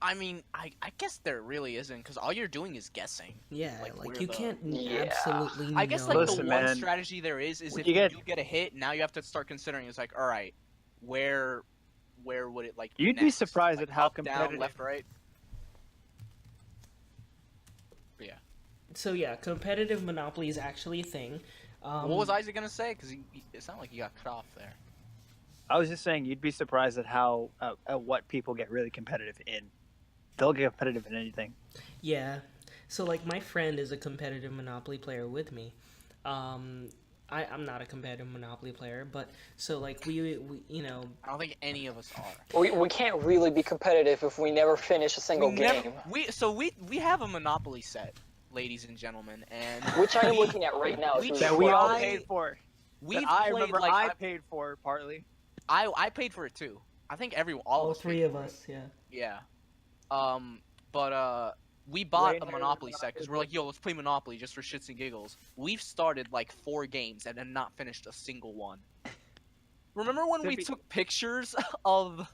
I mean, I guess there really isn't, because all you're doing is guessing. Yeah, Like, like where you the- can't Yeah. absolutely I guess, know. like, Listen, the one man, strategy there is when if you you get- do get a hit, now you have to start considering, it's like, alright, where would it, like, You'd be next? surprised Like, at how up, down, competitive- left, right? But yeah. So yeah, competitive Monopoly is actually a thing. What was Isaac gonna say? Because it sounded like he got cut off there. I was just saying, you'd be surprised at how at what people get really competitive in. They'll get competitive in anything. Yeah. So like my friend is a competitive Monopoly player with me. I'm not a competitive Monopoly player, but so like we you know, I don't think any of us are. We can't really be competitive if we never finish a single We game. we have a Monopoly set, ladies and gentlemen, and Which I am looking at right now. we as That we all try- paid for. we've I played remember like I paid for partly. I paid for it too. I think all all of us three paid of for us, yeah. it. Yeah. But we bought Wait, a no, Monopoly no, set because we're like, yo, let's play Monopoly just for shits and giggles. We've started like 4 games and have not finished a single one. Remember when we took pictures of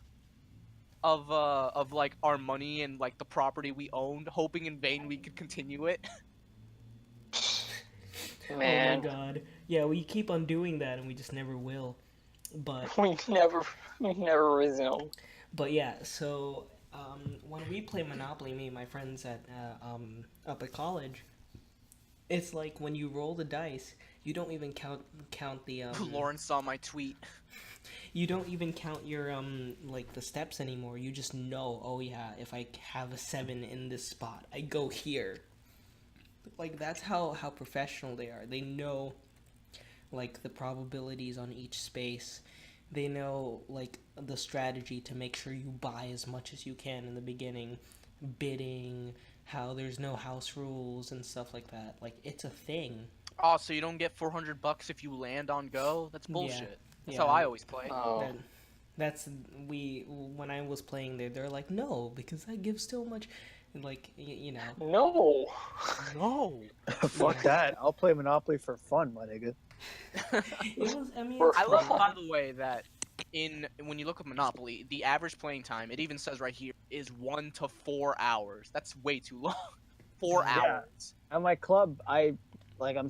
like our money and like the property we owned, hoping in vain we could continue it? Man, Oh my god. Yeah, we keep on doing that and we just never will. But we never resume. But yeah, so when we play Monopoly, me and my friends at up at college, it's like when you roll the dice, you don't even count the Lauren saw my tweet. you don't even count your like the steps anymore. You just know, oh yeah, if I have a 7 in this spot, I go here. Like that's how professional they are. They know like the probabilities on each space. They know like the strategy to make sure you buy as much as you can in the beginning, bidding, how there's no house rules and stuff like that. Like it's a thing. Oh, so you don't get $400 if you land on go? That's bullshit. That's Yeah. how I always play. Oh, That's when I was playing there, they're like, no, because that gives so much, like you know. no. No. Fuck that. I'll play Monopoly for fun, my nigga. It was. I mean, Or- it's I love, fun. by the way, that when you look at Monopoly, the average playing time, it even says right here, is 1 to 4 hours. That's way too long. 4 Yeah. hours. At my club, I'm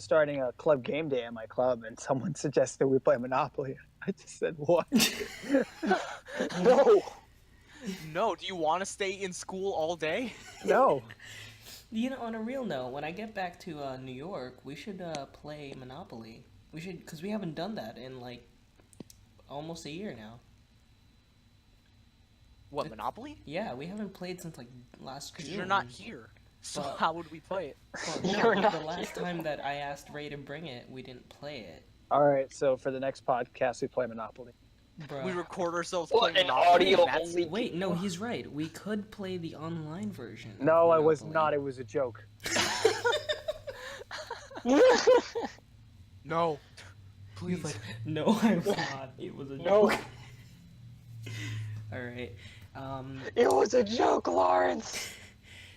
starting a club game day at my club, and someone suggested we play Monopoly. I just said, what? No. No, do you want to stay in school all day? No. You know, on a real note, when I get back to New York, we should play Monopoly. We should, because we haven't done that in like almost a year now. What, Monopoly? Yeah, we haven't played since like last June. Because you're not here. So But- how would we play it? Well, no, You're but not the last here. time that I asked Ray to bring it, we didn't play it. All right, so for the next podcast, we play Monopoly. Bruh. We record ourselves What, playing an Monopoly. audio That's... only- Wait, no, he's right. We could play the online version. of No, I was Monopoly. not. It was a joke. No. He's Please. like, no, I was not. It was a No. joke. All right. It was a joke, Lawrence.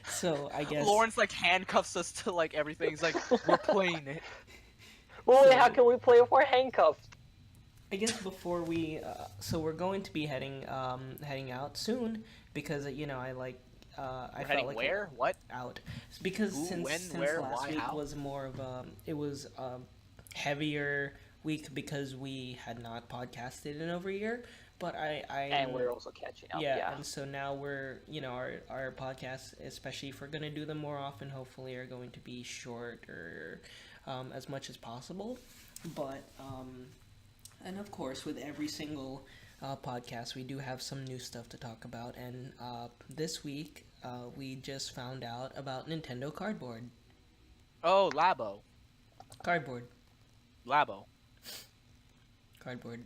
So I guess. Lawrence like handcuffs us to like everything. He's like, we're playing it. Well, wait, how can we play if we're handcuffed? I guess before we, so we're going to be heading out soon because you know I We're felt heading like where? What? out. It's because Who, since when, since where, last why, week how? was more of a heavier week because we had not podcasted in over a year. But And we're also catching up. Yeah. and so now we're, our podcasts, especially if we're going to do them more often, hopefully are going to be short or as much as possible. But, and of course, with every single podcast, we do have some new stuff to talk about. And this week, we just found out about Nintendo Cardboard. Oh, Labo. Cardboard. Labo. Cardboard.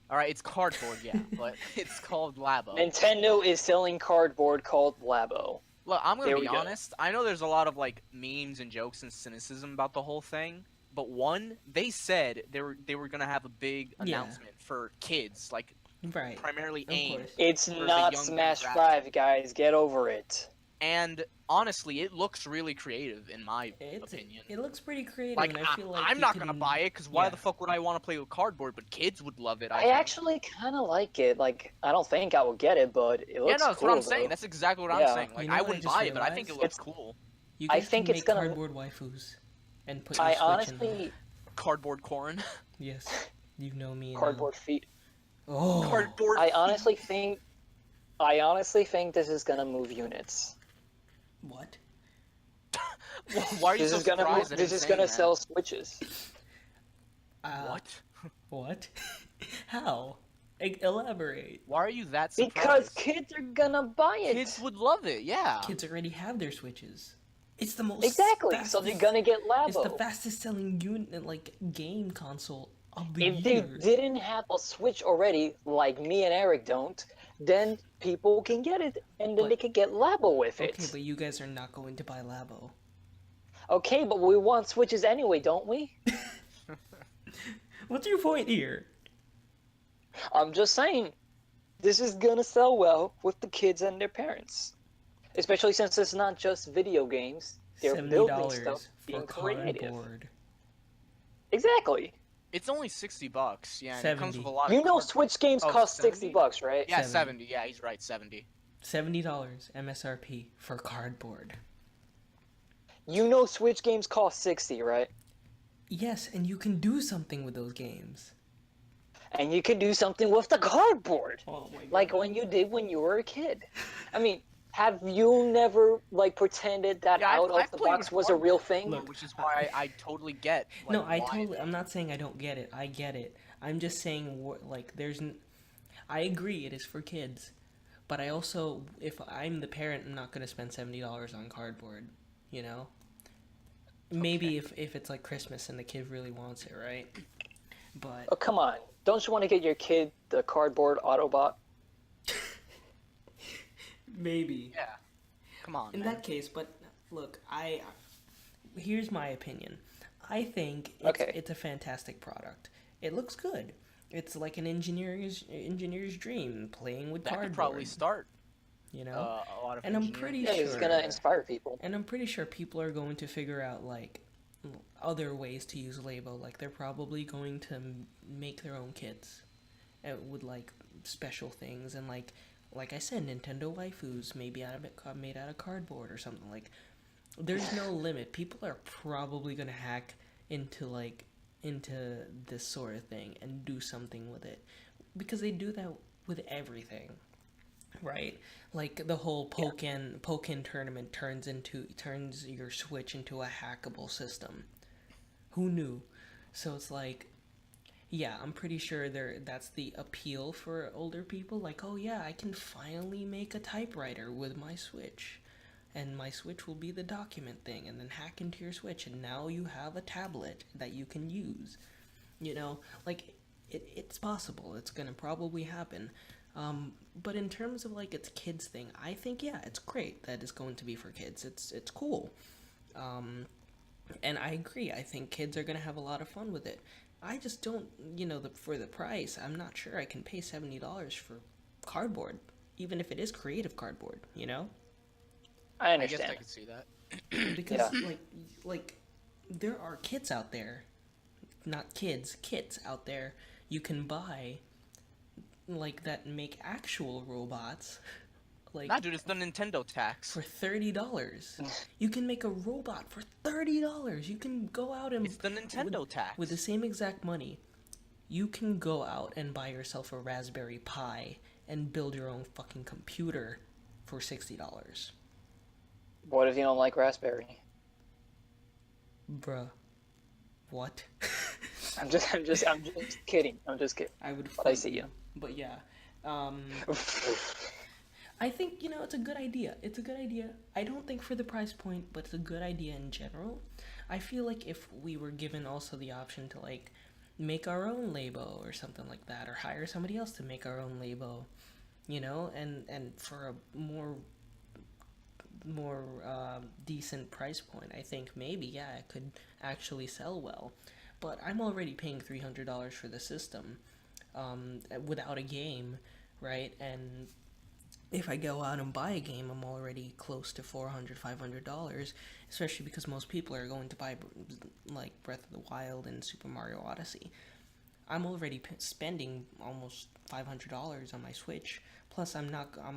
All right, it's cardboard, yeah, but it's called Labo. Nintendo is selling cardboard called Labo. Look, I'm gonna There be we go. honest. I know there's a lot of like memes and jokes and cynicism about the whole thing, but one, they said they were gonna have a big Yeah. announcement for kids, like Right. primarily Of aimed. course. It's the not young Smash demographic. 5, guys. Get over it. And honestly, it looks really creative in my It's, opinion. it looks pretty creative, Like, and I feel like I'm you not can- gonna buy it because why yeah. the fuck would I want to play with cardboard? But kids would love it. I think. actually kind of like it. Like, I don't think I will get it, but it looks Yeah, no, that's cool, what I'm saying. though. That's exactly what I'm Yeah. saying. Like, You know I what I wouldn't just buy it, but I think it realized? looks cool. You I guys think can it's make gonna- cardboard waifus and put your I Switch in honestly, them. Cardboard corn. Yes, you know me. now. cardboard feet. Oh, Cardboard. I honestly think this is gonna move units. what? Why are you This so is gonna surprised? this is gonna sell Switches. What? What? How? Elaborate. Why are you that surprised? Because kids are gonna buy it. Kids would love it. Yeah. Kids already have their Switches. It's the most Exactly. So fastest- they're gonna get It's the Labo. fastest selling game console of the If they year. didn't have a Switch already, like me and Eric don't, then people can get it, and then But- they can get Labo with Okay, it. but you guys are not going to buy Labo. Okay, but we want Switches anyway, don't we? What's your point here? I'm just saying, this is gonna sell well with the kids and their parents. Especially since it's not just video games. They're building $70 stuff, for being creative. cardboard. Exactly. It's only $60. Yeah. And it comes 70. with a lot of. You know card- Switch games Oh, cost 70? $60, right? Yeah, 70. 70. Yeah, he's right. 70. $70 MSRP for cardboard. You know Switch games cost 60, right? Yes, and you can do something with those games. And you can do something with the cardboard. Oh my god. Like when you did when you were a kid. I mean, have you never like pretended that Yeah, out I've of the played box with was a real cardboard, thing? Look, which is why I totally get. Like, No, why- I'm not saying I don't get it. I get it. I'm just saying, like, I agree it is for kids. But I also, if I'm the parent, I'm not going to spend $70 on cardboard, you know? Maybe if it's like Christmas and the kid really wants it, right? But Oh, come on. Don't you want to get your kid the cardboard Autobot? maybe. Yeah. Come on. In man. that case, but look, here's my opinion. I think Okay. it's a fantastic product. It looks good. It's like an engineer's dream, playing with That cardboard. could probably start you know. a lot of. And I'm engineering. pretty Yeah, it's sure. gonna inspire people. And I'm pretty sure people are going to figure out like other ways to use Labo. Like they're probably going to make their own kits with like special things and like I said, Nintendo waifus maybe made out of cardboard or something. Like there's no limit. People are probably gonna hack into this sort of thing and do something with it because they do that with everything. Right, like the whole Pokken tournament turns your Switch into a hackable system. Who knew? So it's like, yeah, I'm pretty sure that's the appeal for older people. Like, oh yeah, I can finally make a typewriter with my Switch, and my Switch will be the document thing, and then hack into your Switch, and now you have a tablet that you can use. You know, like it's possible. It's gonna probably happen. But in terms of like its kids thing, I think yeah, it's great that it's going to be for kids. It's cool. And I agree. I think kids are gonna have a lot of fun with it. I just don't, for the price, I'm not sure I can pay $70 for cardboard, even if it is creative cardboard. You know, I I guess understand. I could see that. because like there are kits out there, not kids, kits out there you can buy like that make actual robots Like, Nah, dude, it's the Nintendo tax. for $30, you can make a robot for $30. You can go out and It's the Nintendo tax. with the same exact money. You can go out and buy yourself a Raspberry Pi and build your own fucking computer for $60. What if you don't like raspberry? Bruh. What? I'm just kidding. I'm just kidding. I would But I fight see you. But yeah. I think, it's a good idea. It's a good idea. I don't think for the price point, but it's a good idea in general. I feel like if we were given also the option to, like, make our own Labo or something like that, or hire somebody else to make our own Labo, and for a more decent price point, I think maybe, yeah, it could actually sell well. But I'm already paying $300 for the system without a game, right? And if I go out and buy a game, I'm already close to $400, $500, especially because most people are going to buy, like, Breath of the Wild and Super Mario Odyssey. I'm already spending almost $500 on my Switch. Plus, I'm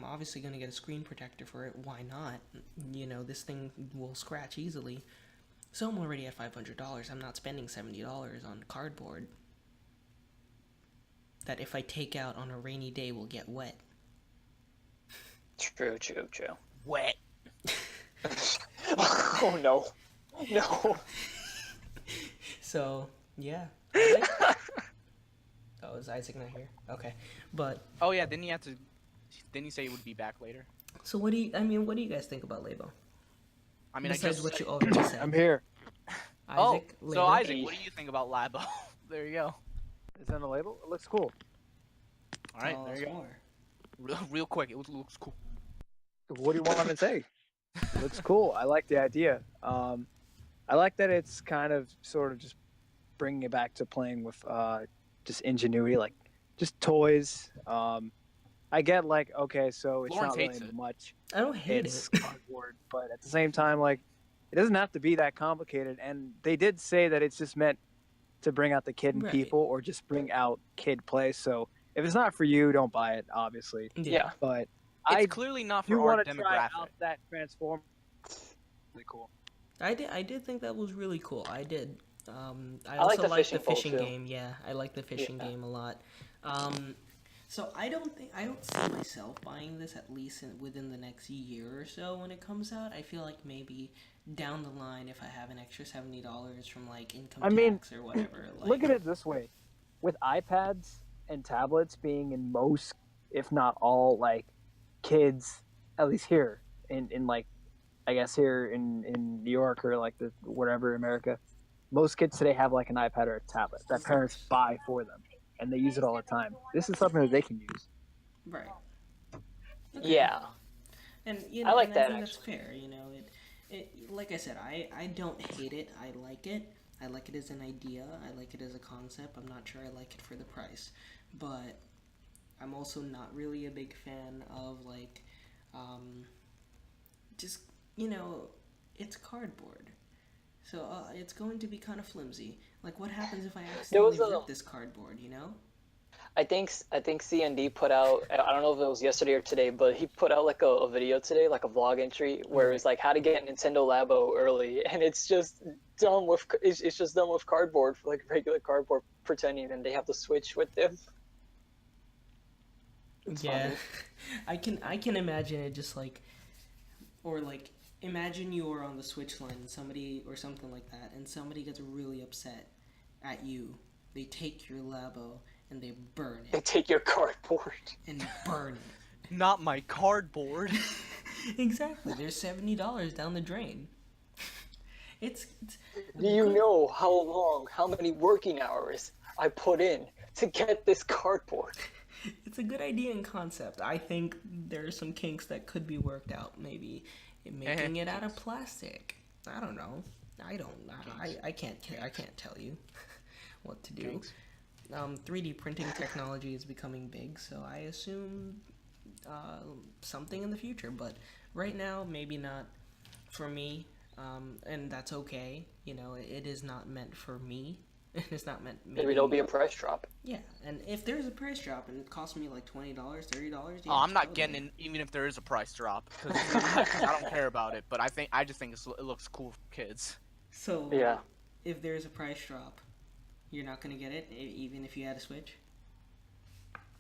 obviously going to get a screen protector for it. Why not? This thing will scratch easily. So I'm already at $500. I'm not spending $70 on cardboard that if I take out on a rainy day will get wet. True. Wet. Oh no. No. So, yeah. Isaac? Oh, is Isaac not here? Okay. But, Oh yeah, didn't you say it would be back later? so what do you guys think about Labo? I mean, Besides what you already said. I'm here. Isaac, so Labo? Isaac, what do you think about Labo? There you go. Is that on the label? It looks cool. All right, Tell there us you go. more. Real quick, it looks cool. What do you want me to say? It looks cool. I like the idea. I like that it's kind of sort of just bringing it back to playing with just ingenuity, like just toys. I get like, okay, so it's Lawrence not really hates it. much. I don't hate It's it. cardboard, but at the same time, like, it doesn't have to be that complicated. And they did say that it's just meant to bring out the kid in Right. people or just bring out kid play. So if it's not for you, don't buy it, obviously. Yeah. But It's I clearly not do for our want to try demographic. out that transform. Really cool. I did think that was really cool. I did. I like also the like the fishing pole, fishing too. game. Yeah, I like the fishing Yeah. game a lot. So I don't see myself buying this at least within the next year or so when it comes out. I feel like maybe down the line if I have an extra $70 from like income tax or whatever. Like, Look at it this way: with iPads and tablets being in most, if not all, like kids, at least here in like, I guess here in New York or like the whatever America, most kids today have like an iPad or a tablet that parents buy for them, and they use it all the time. This is something that they can use. right. Yeah. And I like and that, I think that's actually. fair. It like I said, I don't hate it. I like it. I like it as an idea. I like it as a concept. I'm not sure I like it for the price, but I'm also not really a big fan of like, just it's cardboard, so it's going to be kind of flimsy. Like, what happens if I accidentally rip this cardboard? I think CND put out, I don't know if it was yesterday or today, but he put out like a video today, like a vlog entry where it's like how to get Nintendo Labo early, and it's just done with cardboard, like regular cardboard, pretending, and they have the Switch with them. It's Yeah, funny. I can imagine it just like, or like imagine you are on the Switch line and somebody or something like that, and somebody gets really upset at you. They take your Labo and they burn They it take your cardboard. and burn it. Not my cardboard. Exactly. There's $70 down the drain. It's Do you know how many working hours I put in to get this cardboard? It's a good idea in concept. I think there are some kinks that could be worked out. Maybe making it out of plastic. I don't know. I can't tell you what to do. Kinks. 3D printing technology is becoming big, so I assume something in the future. But right now, maybe not for me, and that's okay. It is not meant for me. It's not meant. Maybe there'll be a price drop. Yeah, and if there's a price drop and it costs me like $20, $30, Oh, I'm not getting in, even if there is a price drop, because I don't care about it. But I just think it looks cool for kids. So Yeah. if there's a price drop, you're not gonna get it, even if you had a Switch.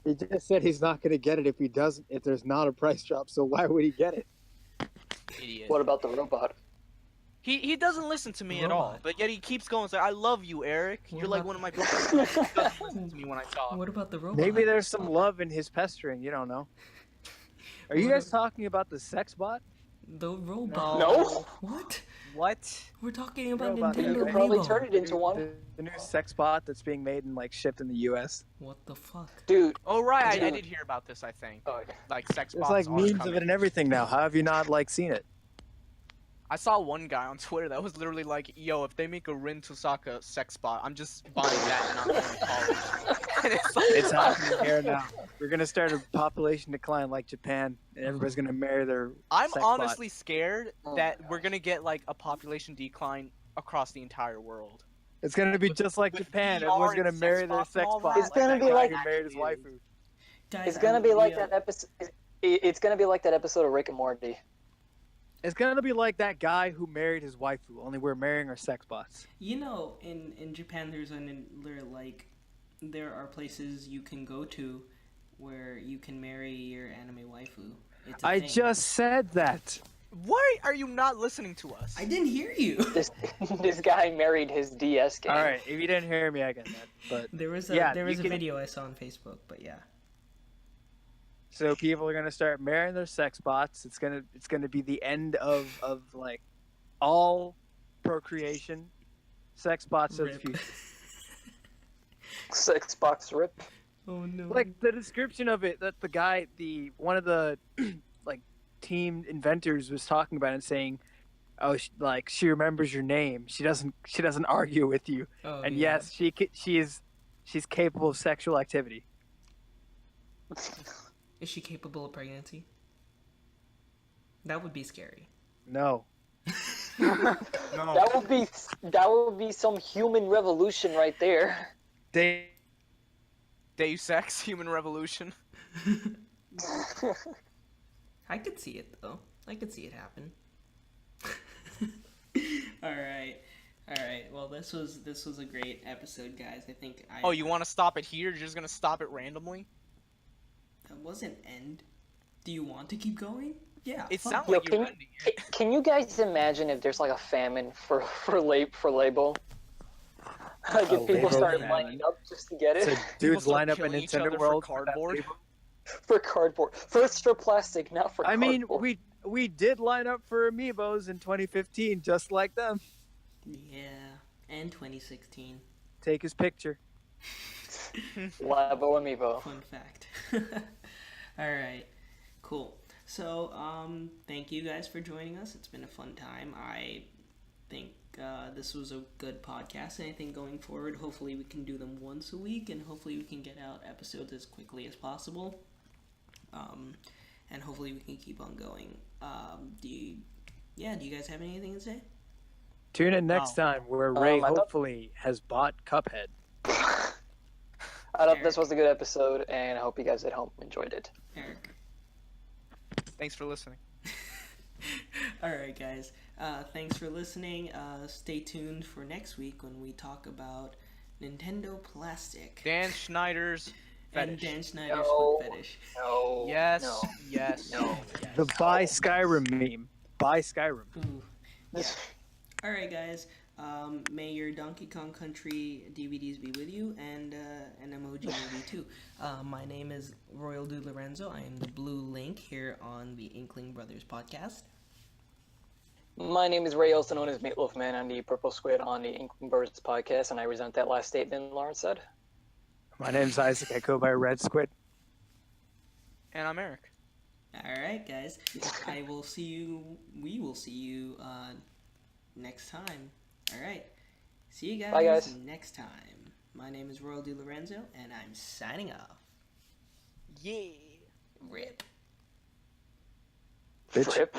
He just said he's not going to get it if there's not a price drop. So why would he get it? Idiot. What about the robot? He doesn't listen to me at all, but yet he keeps going. It's like, I love you, Eric. You're like one of my best friends. He doesn't listen to me when I talk. What about the robot? Maybe there's some love in his pestering. You don't know. Are you guys talking about the sex bot? The robot. No. What? What? We're talking about Robot. Nintendo You could probably Labo. turn it into one. The new sex bot that's being made and like shipped in the U.S. What the fuck? Dude. Oh right, I Dude. did hear about this. I think Oh, okay. like sex There's bots like are memes coming. of it and everything now. How have you not like seen it? I saw one guy on Twitter that was literally like, "Yo, if they make a Rin Tosaka sex bot, I'm just buying that and not going to college." And it's like, It's happening here now. We're gonna start a population decline like Japan, and everybody's gonna marry their. I'm sex honestly scared Oh that my we're gonna get like a population decline across the entire world. bot. It's gonna be just like with Japan. VR Everyone's and gonna sex marry their bots and sex all bot. that, It's gonna that be guy like- married his actually waifu. Guys, It's gonna be like that episode. It's gonna be like that episode of Rick and Morty. It's gonna be like that guy who married his waifu. Only we're marrying our sex bots. You know, in Japan, there are places you can go to where you can marry your anime waifu. It's a I thing. just said that. Why are you not listening to us? I didn't hear you. This guy married his DS game. All right, if you didn't hear me, I get that. But There was a Yeah, there was you a can- video I saw on Facebook, but yeah. so people are gonna start marrying their sex bots. It's gonna be the end of like all procreation. Sex bots of the Rip. future. Sex box rip. Oh no. Like the description of it, that the guy, one of the like team inventors was talking about and saying, "Oh, she remembers your name. She doesn't argue with you. Oh, And yeah. yes, she's capable of sexual activity." Is she capable of pregnancy? That would be scary. No. No. That would be some human revolution right there. Deus Ex, Human Revolution. I could see it though. I could see it happen. All right. Well, this was a great episode, guys. I think Oh, you want to stop it here? You're just gonna stop it randomly? That wasn't end. Do you want to keep going? Yeah. It fuck. sounds Yo, like you're ending it. Can you guys imagine if there's like a famine for Labo? Like if people Labo started famine. lining up just to get it. So dudes start line up in killing each other Nintendo for World cardboard. For cardboard. First for plastic, not for I mean, cardboard. we did line up for amiibos in 2015, just like them. Yeah. And 2016. Take his picture. Labo Amiibo. Fun fact. All right. Cool. So, thank you guys for joining us. It's been a fun time. I think this was a good podcast. And I think going forward, hopefully we can do them once a week, and hopefully we can get out episodes as quickly as possible. And hopefully we can keep on going. Do you guys have anything to say? Tune in next No. time where Ray I thought- hopefully has bought Cuphead. I thought this was a good episode, and I hope you guys at home enjoyed it. Eric. Thanks for listening. All right, guys. Thanks for listening. Stay tuned for next week when we talk about Nintendo Plastic Dan Schneider's and fetish. Dan Schneider's No. foot fetish. No. Yes, No. yes. No. The Buy Skyrim meme. Buy Skyrim. Ooh. All right, guys. May your Donkey Kong Country DVDs be with you, and an emoji movie too. My name is Royal Dude Lorenzo. I am the Blue Link here on the Inkling Brothers podcast. My name is Ray, also known as Meatloaf Man. I'm the Purple Squid on the Inkling Birds podcast, and I resent that last statement Lawrence said. My name's Isaac. I go by Red Squid. And I'm Eric. All right, guys. We will see you next time. All right. See you guys, Bye, guys. next time. My name is Royal Di Lorenzo, and I'm signing off. Yeah. Rip. Bitch. Rip.